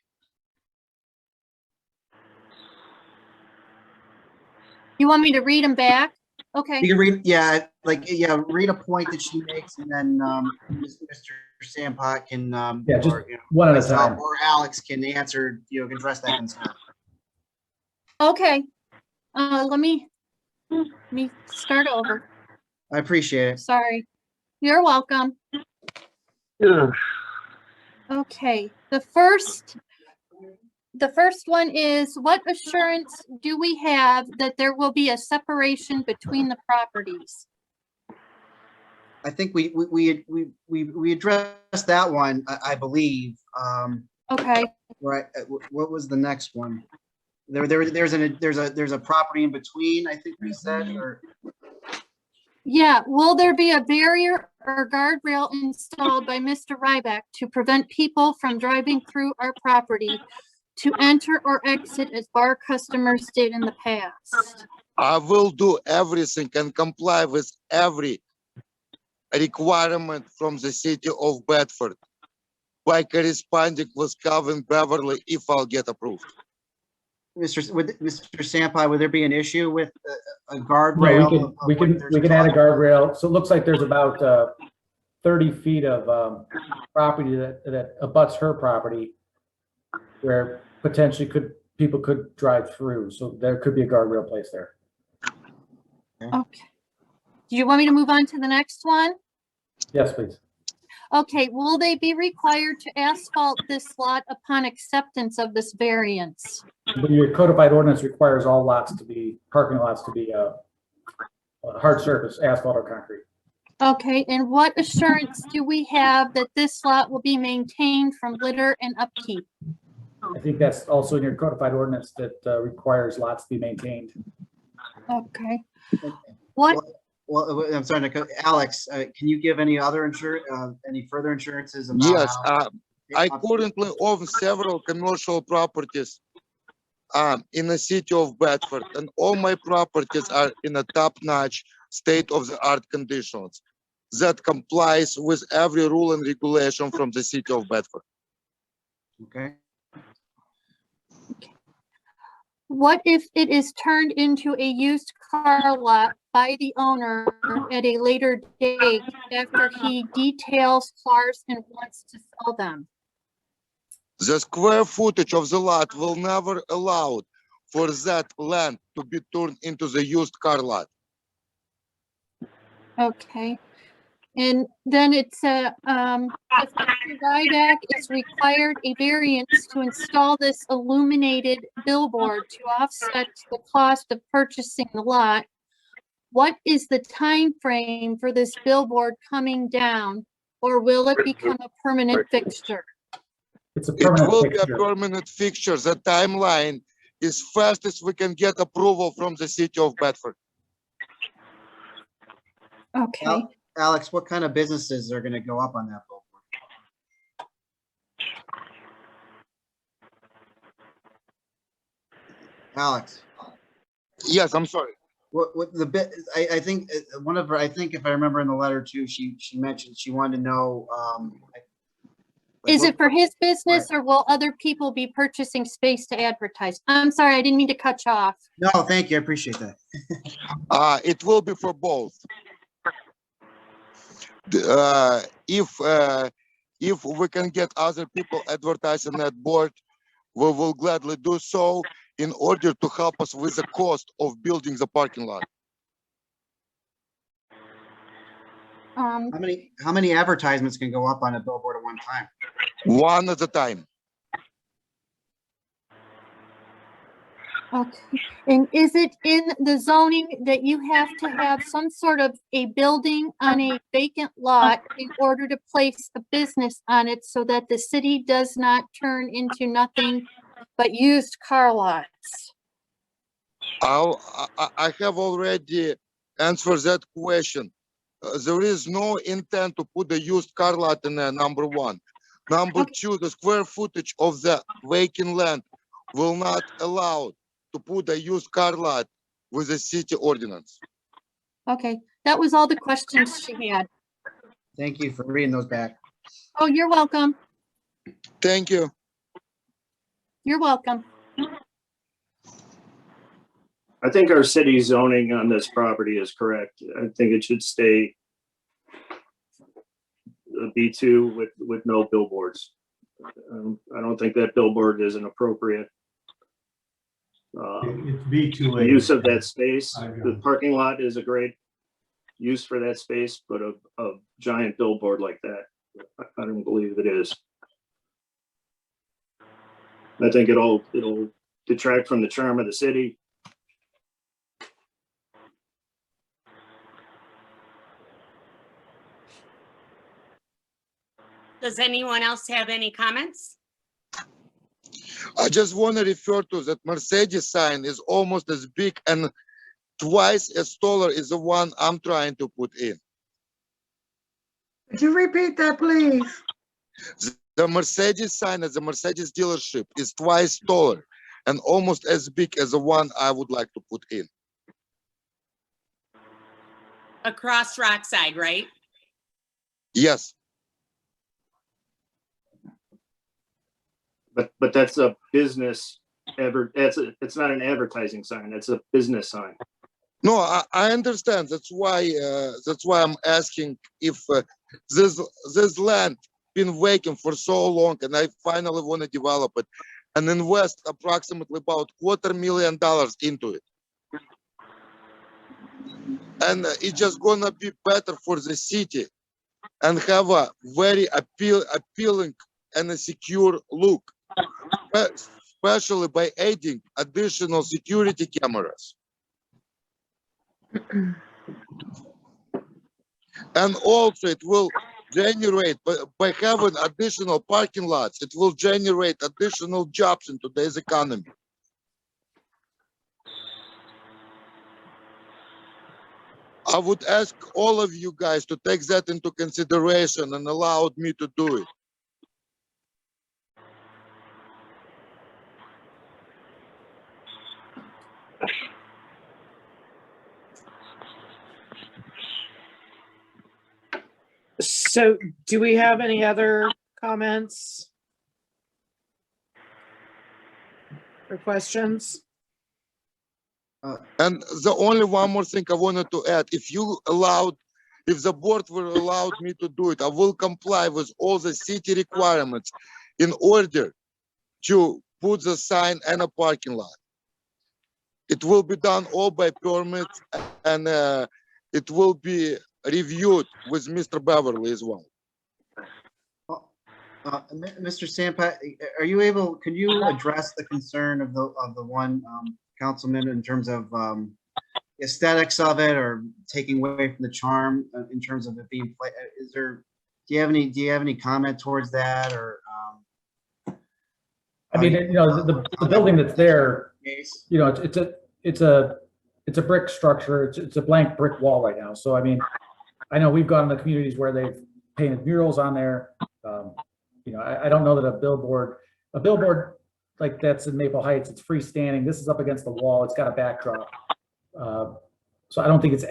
You want me to read them back? Okay, You can read, yeah, read a point that she makes, and then Mr. Sampot can, Yeah, just or, one at a myself time. or Alex can answer, can address that concern. okay. Let me start over. I appreciate it. Sorry. You're welcome. Ugh. Okay, the first one is, what assurance do we have that there will be a separation between the properties? I think we addressed that one, I believe. Okay, Right, what was the next one? There's a property in between, I think we said, or, yeah, will there be a barrier or guardrail installed by Mr. Ryback to prevent people from driving through our property to enter or exit as bar customers did in the past? I will do everything and comply with every requirement from the city of Bedford by corresponding with Calvin Beverly if I'll get approved. Mr. Sampot, would there be an issue with a No, guardrail? we can add a guardrail. So it looks like there's about 30 feet of property that abuts her property where potentially people could drive through. So there could be a guardrail placed there. Okay. Do you want me to move on to the next one? Yes, please. Okay, will they be required to asphalt this lot upon acceptance of this variance? But your codified ordinance requires all parking lots to be hard surface, asphalt or concrete. Okay, and what assurance do we have that this lot will be maintained from litter and upkeep? I think that's also in your codified ordinance that requires lots to be maintained. Okay. What, Well, I'm sorry, Alex, can you give any other any further assurances about Yes, how- I currently own several commercial properties in the city of Bedford, and all my properties are in a top-notch state-of-the-art conditions that complies with every rule and regulation from the city of Bedford. Okay, what if it is turned into a used car lot by the owner at a later date after he details cars and wants to sell them? The square footage of the lot will never allow for that land to be turned into the used car lot. Okay. And then it's if Mr. Ryback is required a variance to install this illuminated billboard to offset the cost of purchasing the lot, what is the time frame for this billboard coming down, or will it become a permanent fixture? It's a It permanent will be a fixture. permanent fixture. The timeline is fast as we can get approval from the city of Bedford. Okay. Alex, what kind of businesses are gonna go up on that billboard? Alex, Yes, I'm sorry. what the bit, I think one of her, I think if I remember in the letter too, she mentioned she wanted to know, Is it for his business or will other people be purchasing space to advertise? I'm sorry, I didn't mean to cut you off. No, thank you, I appreciate that. It will be for both. If we can get other people advertising that board, we will gladly do so in order to help us with the cost of building the parking lot. How many advertisements can go up on a billboard at one time? One at a time. Okay, and is it in the zoning that you have to have some sort of a building on a vacant lot in order to place a business on it so that the city does not turn into nothing but used car lots? I have already answered that question. There is no intent to put the used car lot in there, number one. Number two, the square footage of the vacant land will not allow to put a used car lot with the city ordinance. Okay, that was all the questions she had. Thank you for reading those back. Oh, you're welcome. Thank you. You're welcome. I think our city zoning on this property is correct. I think it should stay a B2 with no billboards. I don't think that billboard is an appropriate It's B2A. use of that space. I agree. The parking lot is a great use for that space, but a giant billboard like that, I don't believe it is. I think it'll detract from the charm of the city. Does anyone else have any comments? I just want to refer to that Mercedes sign is almost as big and twice as taller as the one I'm trying to put in. Could you repeat that, please? The Mercedes sign at the Mercedes dealership is twice taller and almost as big as the one I would like to put in. Across Rockside, right? Yes, But that's a business it's not an advertising sign. It's a business sign. no, I understand. That's why I'm asking if this land been vacant for so long, and I finally want to develop it and invest approximately about $250,000 into it. And it's just gonna be better for the city and have a very appealing and a secure look, especially by adding additional security cameras. And also it will generate, by having additional parking lots, it will generate additional jobs in today's economy. I would ask all of you guys to take that into consideration and allow me to do it. So do we have any other comments? Or questions? And the only one more thing I wanted to add, if the board will allow me to do it, I will comply with all the city requirements in order to put the sign and a parking lot. It will be done all by permits, and it will be reviewed with Mr. Beverly as well. Mr. Sampat, are you able, can you address the concern of the one councilman in terms of aesthetics of it, or taking away from the charm in terms of it being, do you have any comment towards that, or? I mean, you know, the building that's there, you know, it's a brick structure. It's a blank brick wall right now. So, I mean, I know we've gone to communities where they've painted murals on there. You know, I don't know that a billboard like that's in Maple Heights, it's freestanding. This is up against the wall. It's got a backdrop. So I don't think it's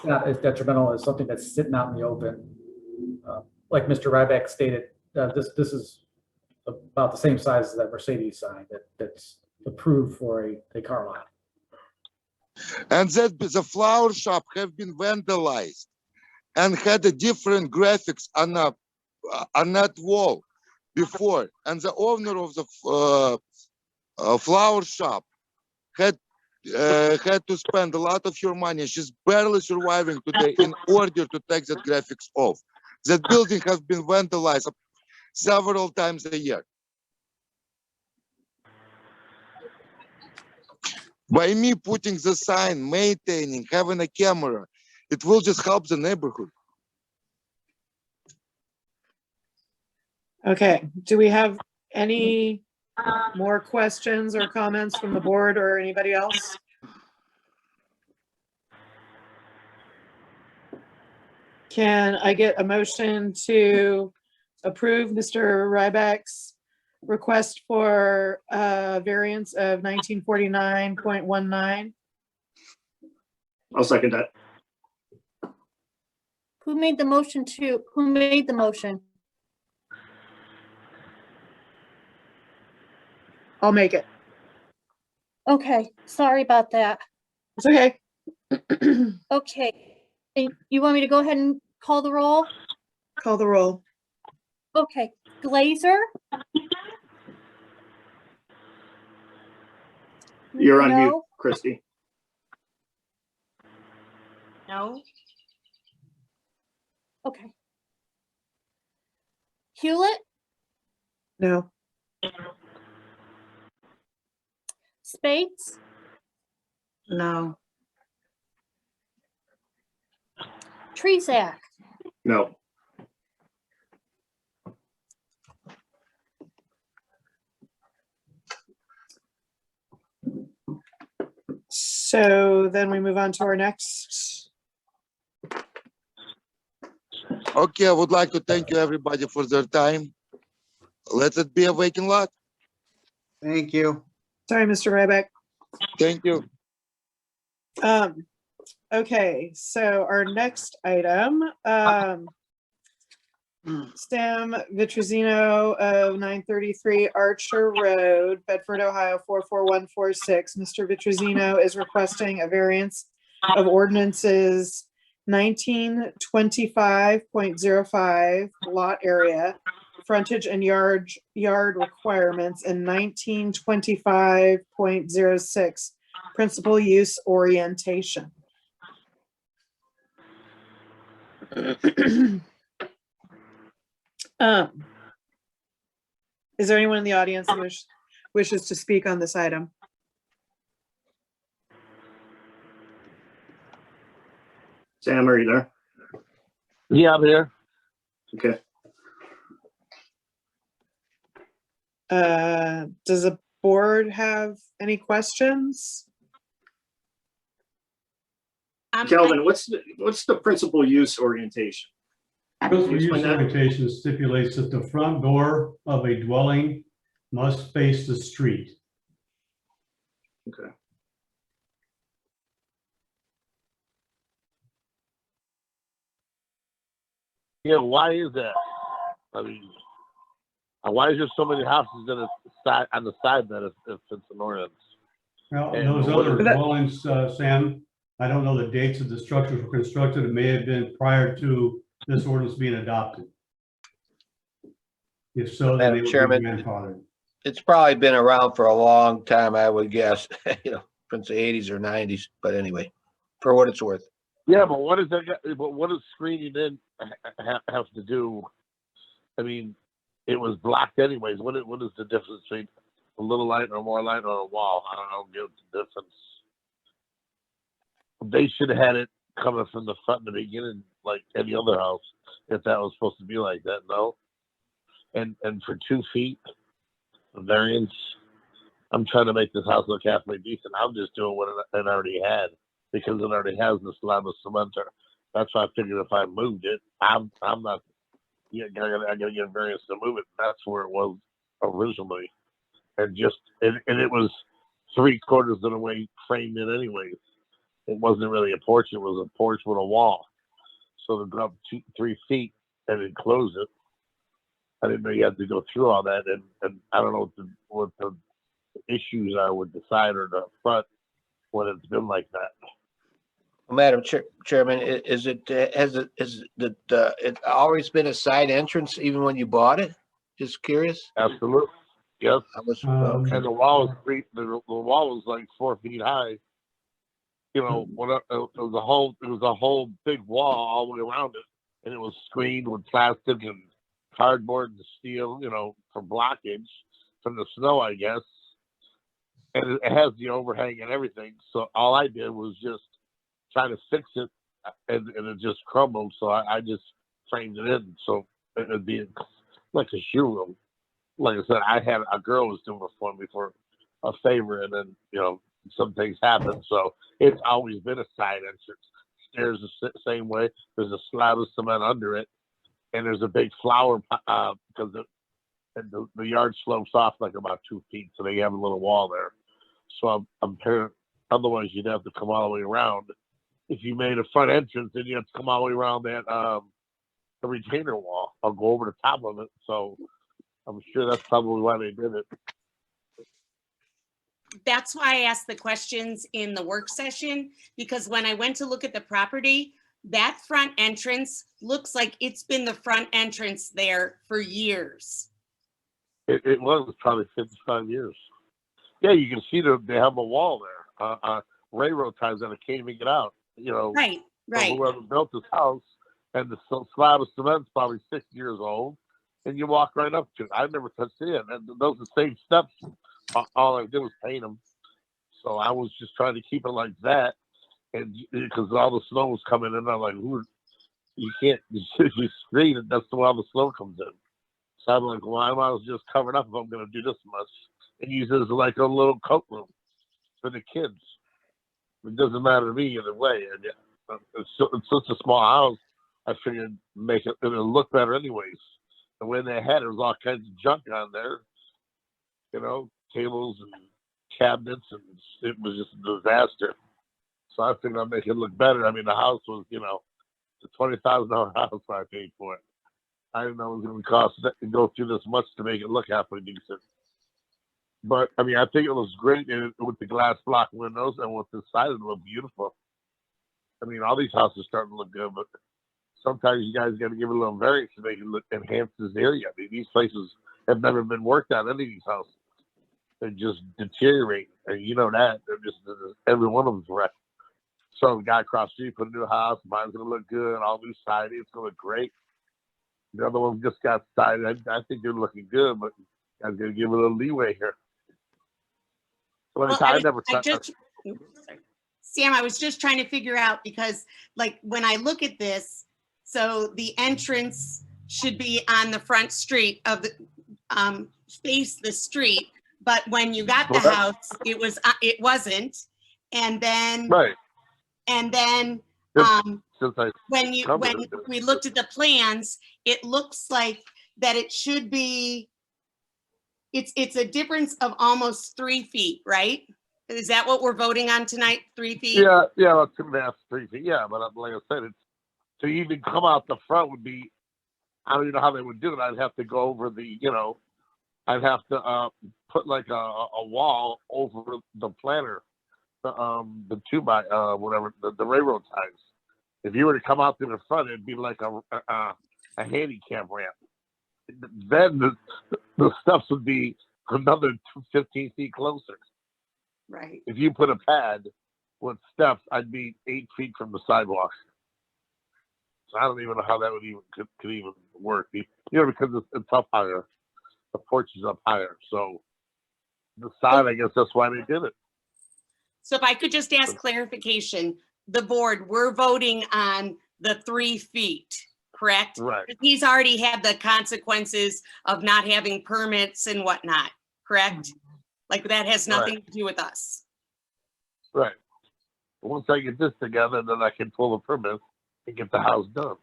not as detrimental as something that's sitting out in the open. Like Mr. Ryback stated, this is about the same size as that Mercedes sign that's approved for a car lot. And that the flower shop have been vandalized and had a different graphics on that wall before. And the owner of the flower shop had to spend a lot of her money. She's barely surviving today in order to take that graphics off. That building has been vandalized several times a year. By me putting the sign, maintaining, having a camera, it will just help the neighborhood. Okay, do we have any more questions or comments from the board or anybody else? Can I get a motion to approve Mr. Ryback's request for a variance of 1949.19? I'll second that. Who made the motion? I'll make it. Okay, sorry about that. It's okay. Okay, you want me to go ahead and call the roll? Call the roll. Okay, Glazer, You're on mute, no. Christie. No, Okay. Hewlett, No. Spates, No. Tresac, No. So then we move on to our next. Okay, I would like to thank you everybody for their time. Let it be a vacant lot. Thank you. Sorry, Mr. Ryback. Thank you. Okay, so our next item, Sam Vitruzino of 933 Archer Road, Bedford, Ohio 44146. Mr. Vitruzino is requesting a variance of ordinances 1925.05 lot area, frontage and yard requirements, and 1925.06 principal use orientation. Is there anyone in the audience who wishes to speak on this item? Sam, are you there? Yeah, I'm here. Okay. Does the board have any questions? Calvin, what's the principal use orientation? Principal use Explain that. orientation stipulates that the front door of a dwelling must face the street. Okay. Yeah, why is that? I mean, why is there so many houses that are side on the side that if it's an ordinance? Well, And those what other is that? dwellings, Sam, I don't know the dates that the structures were constructed. It may have been prior to this ordinance being adopted. If so, then they Madam would be Chairman, grandfathered. it's probably been around for a long time, I would guess, since the 80s or 90s, but anyway, for what it's worth. Yeah, but what is that? But what does screening in have to do? I mean, it was blocked anyways. What is the difference between a little light or more light or a wall? I don't know. Give the difference. They should have had it coming from the front in the beginning, like any other house, if that was supposed to be like that. No. And for 2 feet variance, I'm trying to make this house look halfway decent. I'm just doing what it already had because it already has this slab of cementer. That's why I figured if I moved it, I'm not. Yeah, I gotta get a variance to move it. That's where it was originally, and it was 3/4 of the way framed in anyways. It wasn't really a porch. It was a porch with a wall. So to go up 2-3 feet and then close it, I didn't know you had to go through all that. And I don't know what the issues are with the side or the front when it's been like that. Madam Chairman, has it always been a side entrance even when you bought it? Just curious. Absolutely. Yes. I was, And the wall was the wall was like 4 feet high. You know, it was a whole big wall all the way around it, and it was screened with plastic and cardboard and steel, for blockage from the snow, I guess. And it has the overhang and everything. So all I did was just try to fix it, and it just crumbled. So I just framed it in so it would be like a shoe room. Like I said, I had a girl was doing it for me for a favor, and then some things happen. So it's always been a side entrance. Stairs the same way. There's a slab of cement under it, and there's a big flower because the yard slopes off like about 2 feet, so they have a little wall there. So otherwise you'd have to come all the way around. If you made a front entrance, then you have to come all the way around that the retainer wall. I'll go over the top of it. So I'm sure that's probably why they did it. that's why I asked the questions in the work session, because when I went to look at the property, that front entrance looks like it's been the front entrance there for years. It was probably 55 years. Yeah, you can see they have a wall there. Railroad ties that I can't even get out. You know, Right, right. whoever built this house, and the slab of cement's probably 6 years old, and you walk right up to it. I've never touched it. And those are the same steps. All I did was paint them. So I was just trying to keep it like that, and because all the snow was coming in, I'm like, you can't you screen it. That's the way all the snow comes in. So I'm like, well, I might as well just cover it up if I'm going to do this much, and use it as like a little coat room for the kids. It doesn't matter to me either way. And it's such a small house. I figured it'll look better anyways. The way they had it was all kinds of junk on there, you know, tables and cabinets, and it was just a disaster. So I figured I'd make it look better. I mean, the house was, you know, the $20,000 house I paid for it. I didn't know it was going to cost to go through this much to make it look halfway decent. But I mean, I think it looks great with the glass block windows, and with the side, it looked beautiful. I mean, all these houses starting to look good, but sometimes you guys got to give it a little variance to make it enhance this area. I mean, these places have never been worked on, any of these houses. They just deteriorate, and you know that. They're just, every one of them's wrecked. So the guy across the street put a new house. Mine's going to look good, all new siding. It's going to look great. The other one just got sided. I think they're looking good, but you guys got to give it a little leeway here. Well, Sam, I was just trying to figure out, because like when I look at this, so the entrance should be on the front street of the, face the street, but when you got the house, it wasn't. And then, right. And then, when we looked at the plans, it looks like that it should be, it's a difference of almost 3 feet, right? Is that what we're voting on tonight? 3 feet? Yeah, about 2.5, 3 feet. Yeah, but like I said, to even come out the front would be, I don't even know how they would do it. I'd have to go over I'd have to put like a wall over the planter, the 2x the railroad ties. If you were to come out to the front, it'd be like a handicap ramp. Then the steps would be another 15 feet closer. Right. If you put a pad with steps, I'd be 8 feet from the sidewalk. So I don't even know how that would could even work. Because it's up higher. The porch is up higher. So the side, I guess that's why they did it. So if I could just ask clarification, the board, we're voting on the 3 feet, correct? Right. He's already had the consequences of not having permits and whatnot, correct? Like that has nothing to do with us. Right. Once I get this together, then I can pull the permit and get the house done.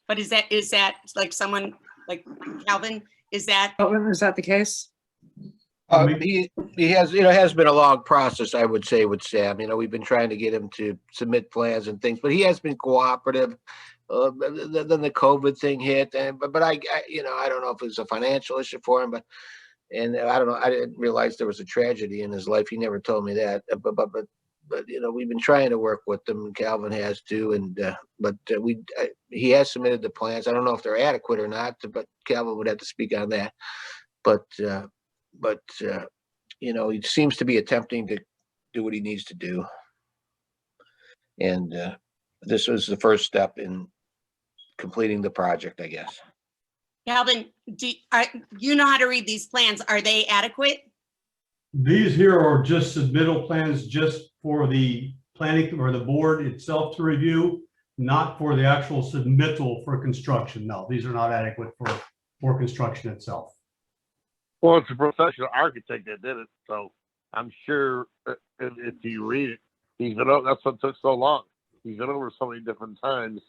But is that like someone like Calvin? Is that the case? He has been a long process, I would say, with Sam. We've been trying to get him to submit plans and things, but he has been cooperative. Then the COVID thing hit, but I don't know if it was a financial issue for him, and I don't know. I didn't realize there was a tragedy in his life. He never told me that. But we've been trying to work with him, and Calvin has too. He has submitted the plans. I don't know if they're adequate or not, but Calvin would have to speak on that. But he seems to be attempting to do what he needs to do. And this was the first step in completing the project, I guess. Calvin, you know how to read these plans? Are they adequate? These here are just submittal plans just for the planning or the board itself to review, not for the actual submittal for construction. No, these are not adequate for construction itself. Well, it's a professional architect that did it, so I'm sure if you read it, that's what took so long. He's been over so many different times.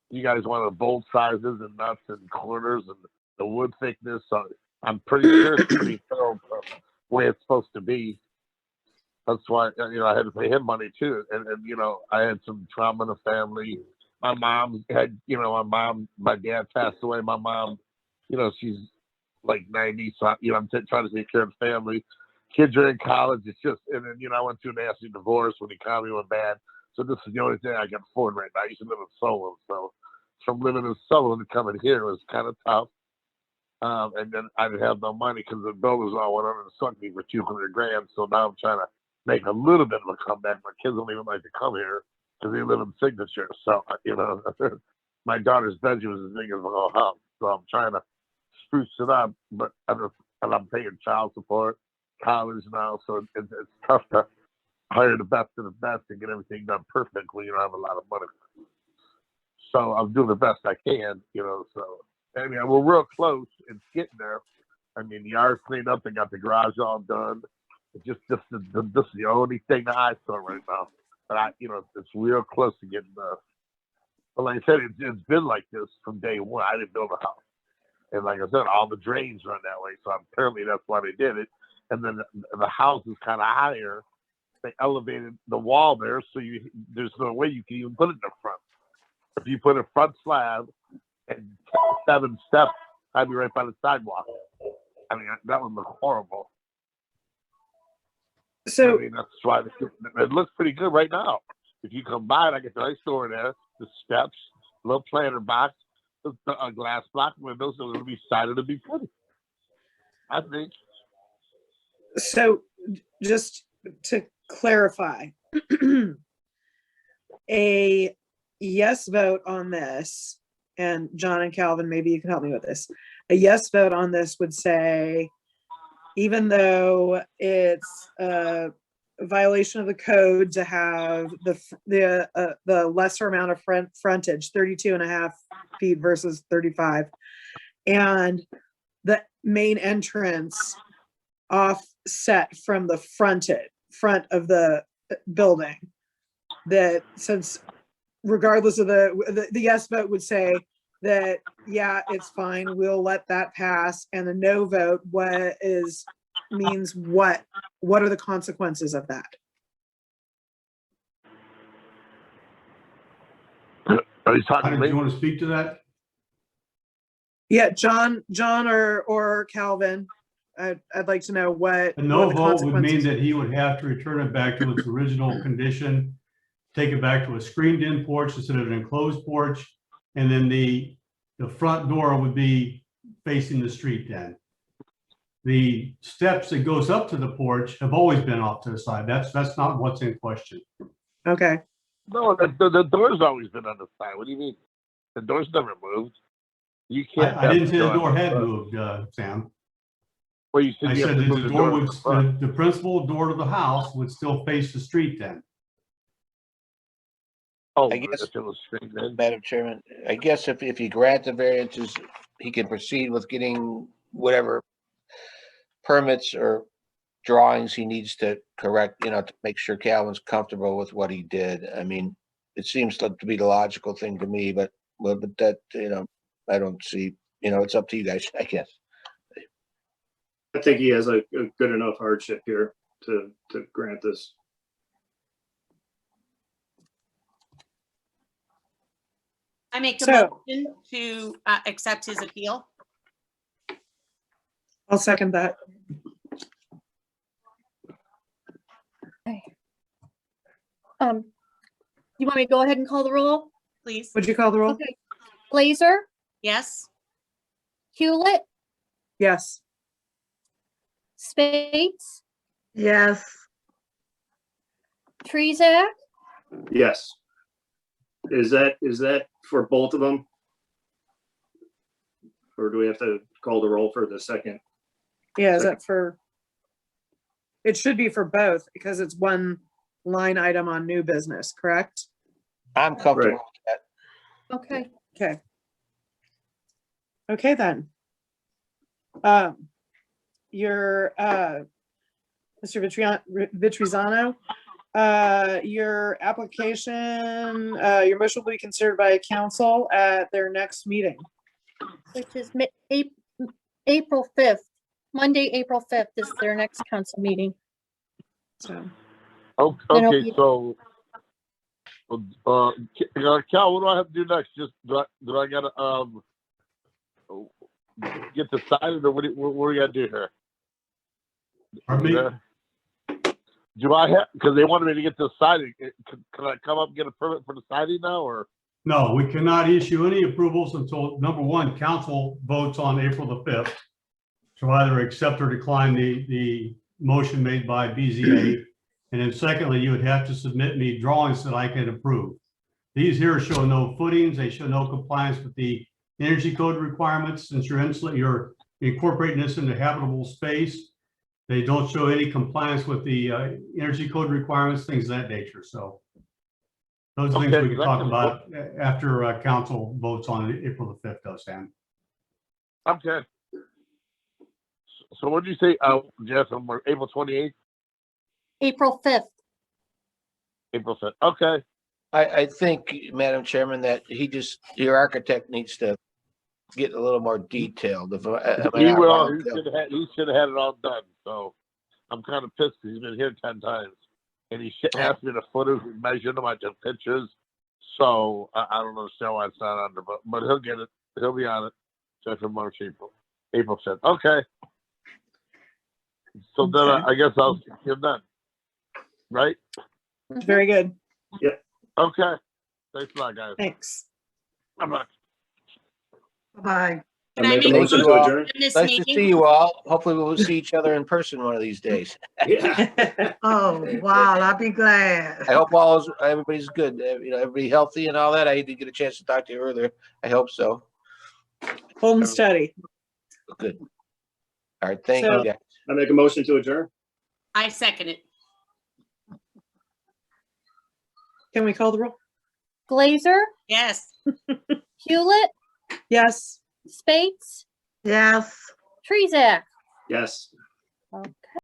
You guys wanted bolt sizes and nuts and corners and the wood thickness. So I'm pretty sure it's pretty thorough the way it's supposed to be. That's why I had to pay him money too. And I had some trauma in the family. My mom had my dad passed away. My mom, she's like 90, so I'm trying to take care of the family. kids are in college. It's just, and then, you know, I went through a nasty divorce when the economy went bad. So this is the only thing I can afford right now. I used to live in Solon. So from living in Solon to coming here was kind of tough. And then I didn't have no money because the builders all went under and sucked me for $200,000. So now I'm trying to make a little bit of a comeback. My kids don't even like to come here because they live in Signature. So, you know, my daughter's bedroom is as big as the whole house. So I'm trying to spruce it up, but I'm paying child support, college now. So it's tough to hire the best of the best and get everything done perfectly. You know, I have a lot of money. So I'm doing the best I can, you know, so. I mean, we're real close. It's getting there. I mean, the yard's cleaned up. They got the garage all done. It's just this is the only thing that I saw right now. But you know, it's real close to getting there. But like I said, it's been like this from day one. I didn't build a house, and like I said, all the drains run that way. So apparently that's why they did it. And then the house is kind of higher. They elevated the wall there, so there's no way you can even put it in the front. If you put a front slab and 7 steps, I'd be right by the sidewalk. I mean, that would look horrible. So, I mean, that's why it looks pretty good right now. If you come by, I get the nice door there, the steps, little planter box, a glass block windows, so it'll be sided to be pretty. I think. so just to clarify, a yes vote on this, and John and Calvin, maybe you can help me with this. A yes vote on this would say, even though it's a violation of the code to have the lesser amount of frontage, 32.5 feet versus 35, and the main entrance offset from the front of the building, that since regardless of the yes vote would say that, yeah, it's fine, we'll let that pass, and the no vote, means what are the consequences of that? Are you talking to Do me? you want to speak to that? Yeah, John or Calvin, I'd like to know what A no the vote would mean consequences. that he would have to return it back to its original condition, take it back to a screened-in porch instead of an enclosed porch, and then the front door would be facing the street then. The steps that goes up to the porch have always been off to the side. That's not what's in question. Okay. No, the door's always been on the side. What do you mean? The door's never moved. You can't. I didn't say the door had moved, Sam. Well, you said I you have said to that move the the door door. would, the principal door to the house would still face the street then. Oh, I guess- if it was straight in. Madam Chairman, I guess if you grant the variances, he can proceed with getting whatever permits or drawings he needs to correct, you know, to make sure Calvin's comfortable with what he did. I mean, it seems to be the logical thing to me, but that, you know, I don't see, you know, it's up to you guys, I guess. I think he has a good enough hardship here to grant this. I make a So- motion to accept his appeal. I'll second that. You want me to go ahead and call the roll? Please. Would you call the roll? Okay. Glazer, Yes. Hewlett, Yes. Spates, yes, Trezak, Yes. Is that for both of them? Or do we have to call the roll for the second? Yeah, is that for? It should be for both because it's one line item on new business, correct? I'm comfortable Right. with that. okay. Okay. Okay, then. Your, Mr. Vitrizano, your application, your motion will be considered by council at their next meeting. Which is April 5th. Monday, April 5th is their next council meeting. So, Okay, Then it'll be- so, Cal, what do I have to do next? Just do I gotta get decided, or what do you gotta do here? Pardon me? Do I have, because they wanted me to get the siding, can I come up and get a permit for the siding now, or? No, we cannot issue any approvals until, number one, council votes on April the 5th to either accept or decline the motion made by BZA. And then secondly, you would have to submit me drawings that I can approve. These here show no footings. They show no compliance with the energy code requirements. Since you're incorporating this into habitable space, they don't show any compliance with the energy code requirements, things of that nature. So those are things we can talk about after council votes on it, April the 5th, though, Sam. Okay. So what did you say, Jeff, on April 28th? April 5th. April 5th, okay. I think, Madam Chairman, that your architect needs to get a little more detailed. He will, he should have had it all done, so I'm kind of pissed because he's been here 10 times. And he asked me the footers, we measured them, I took pictures. So I don't understand why it's not under, but he'll get it. He'll be on it. So for March, April 5th. Okay. So then I guess you're done. Right? Very good. Okay. Thanks a lot, guys. Thanks. Bye-bye. Bye. I Can I make a make a motion to motion? adjourn. In this Nice to meeting? see you all. Hopefully we'll see each other in person one of these days. Yeah. Oh, wow, I'll be glad. I hope everybody's good. Everybody healthy and all that. I didn't get a chance to talk to you earlier. I hope so. Hold and steady. Good. All right. Thank So- you, guys. I make a motion to adjourn. I second it. Can we call the roll? Glazer, Yes. Hewlett, Yes. Spates, Yes. Trezak. Yes.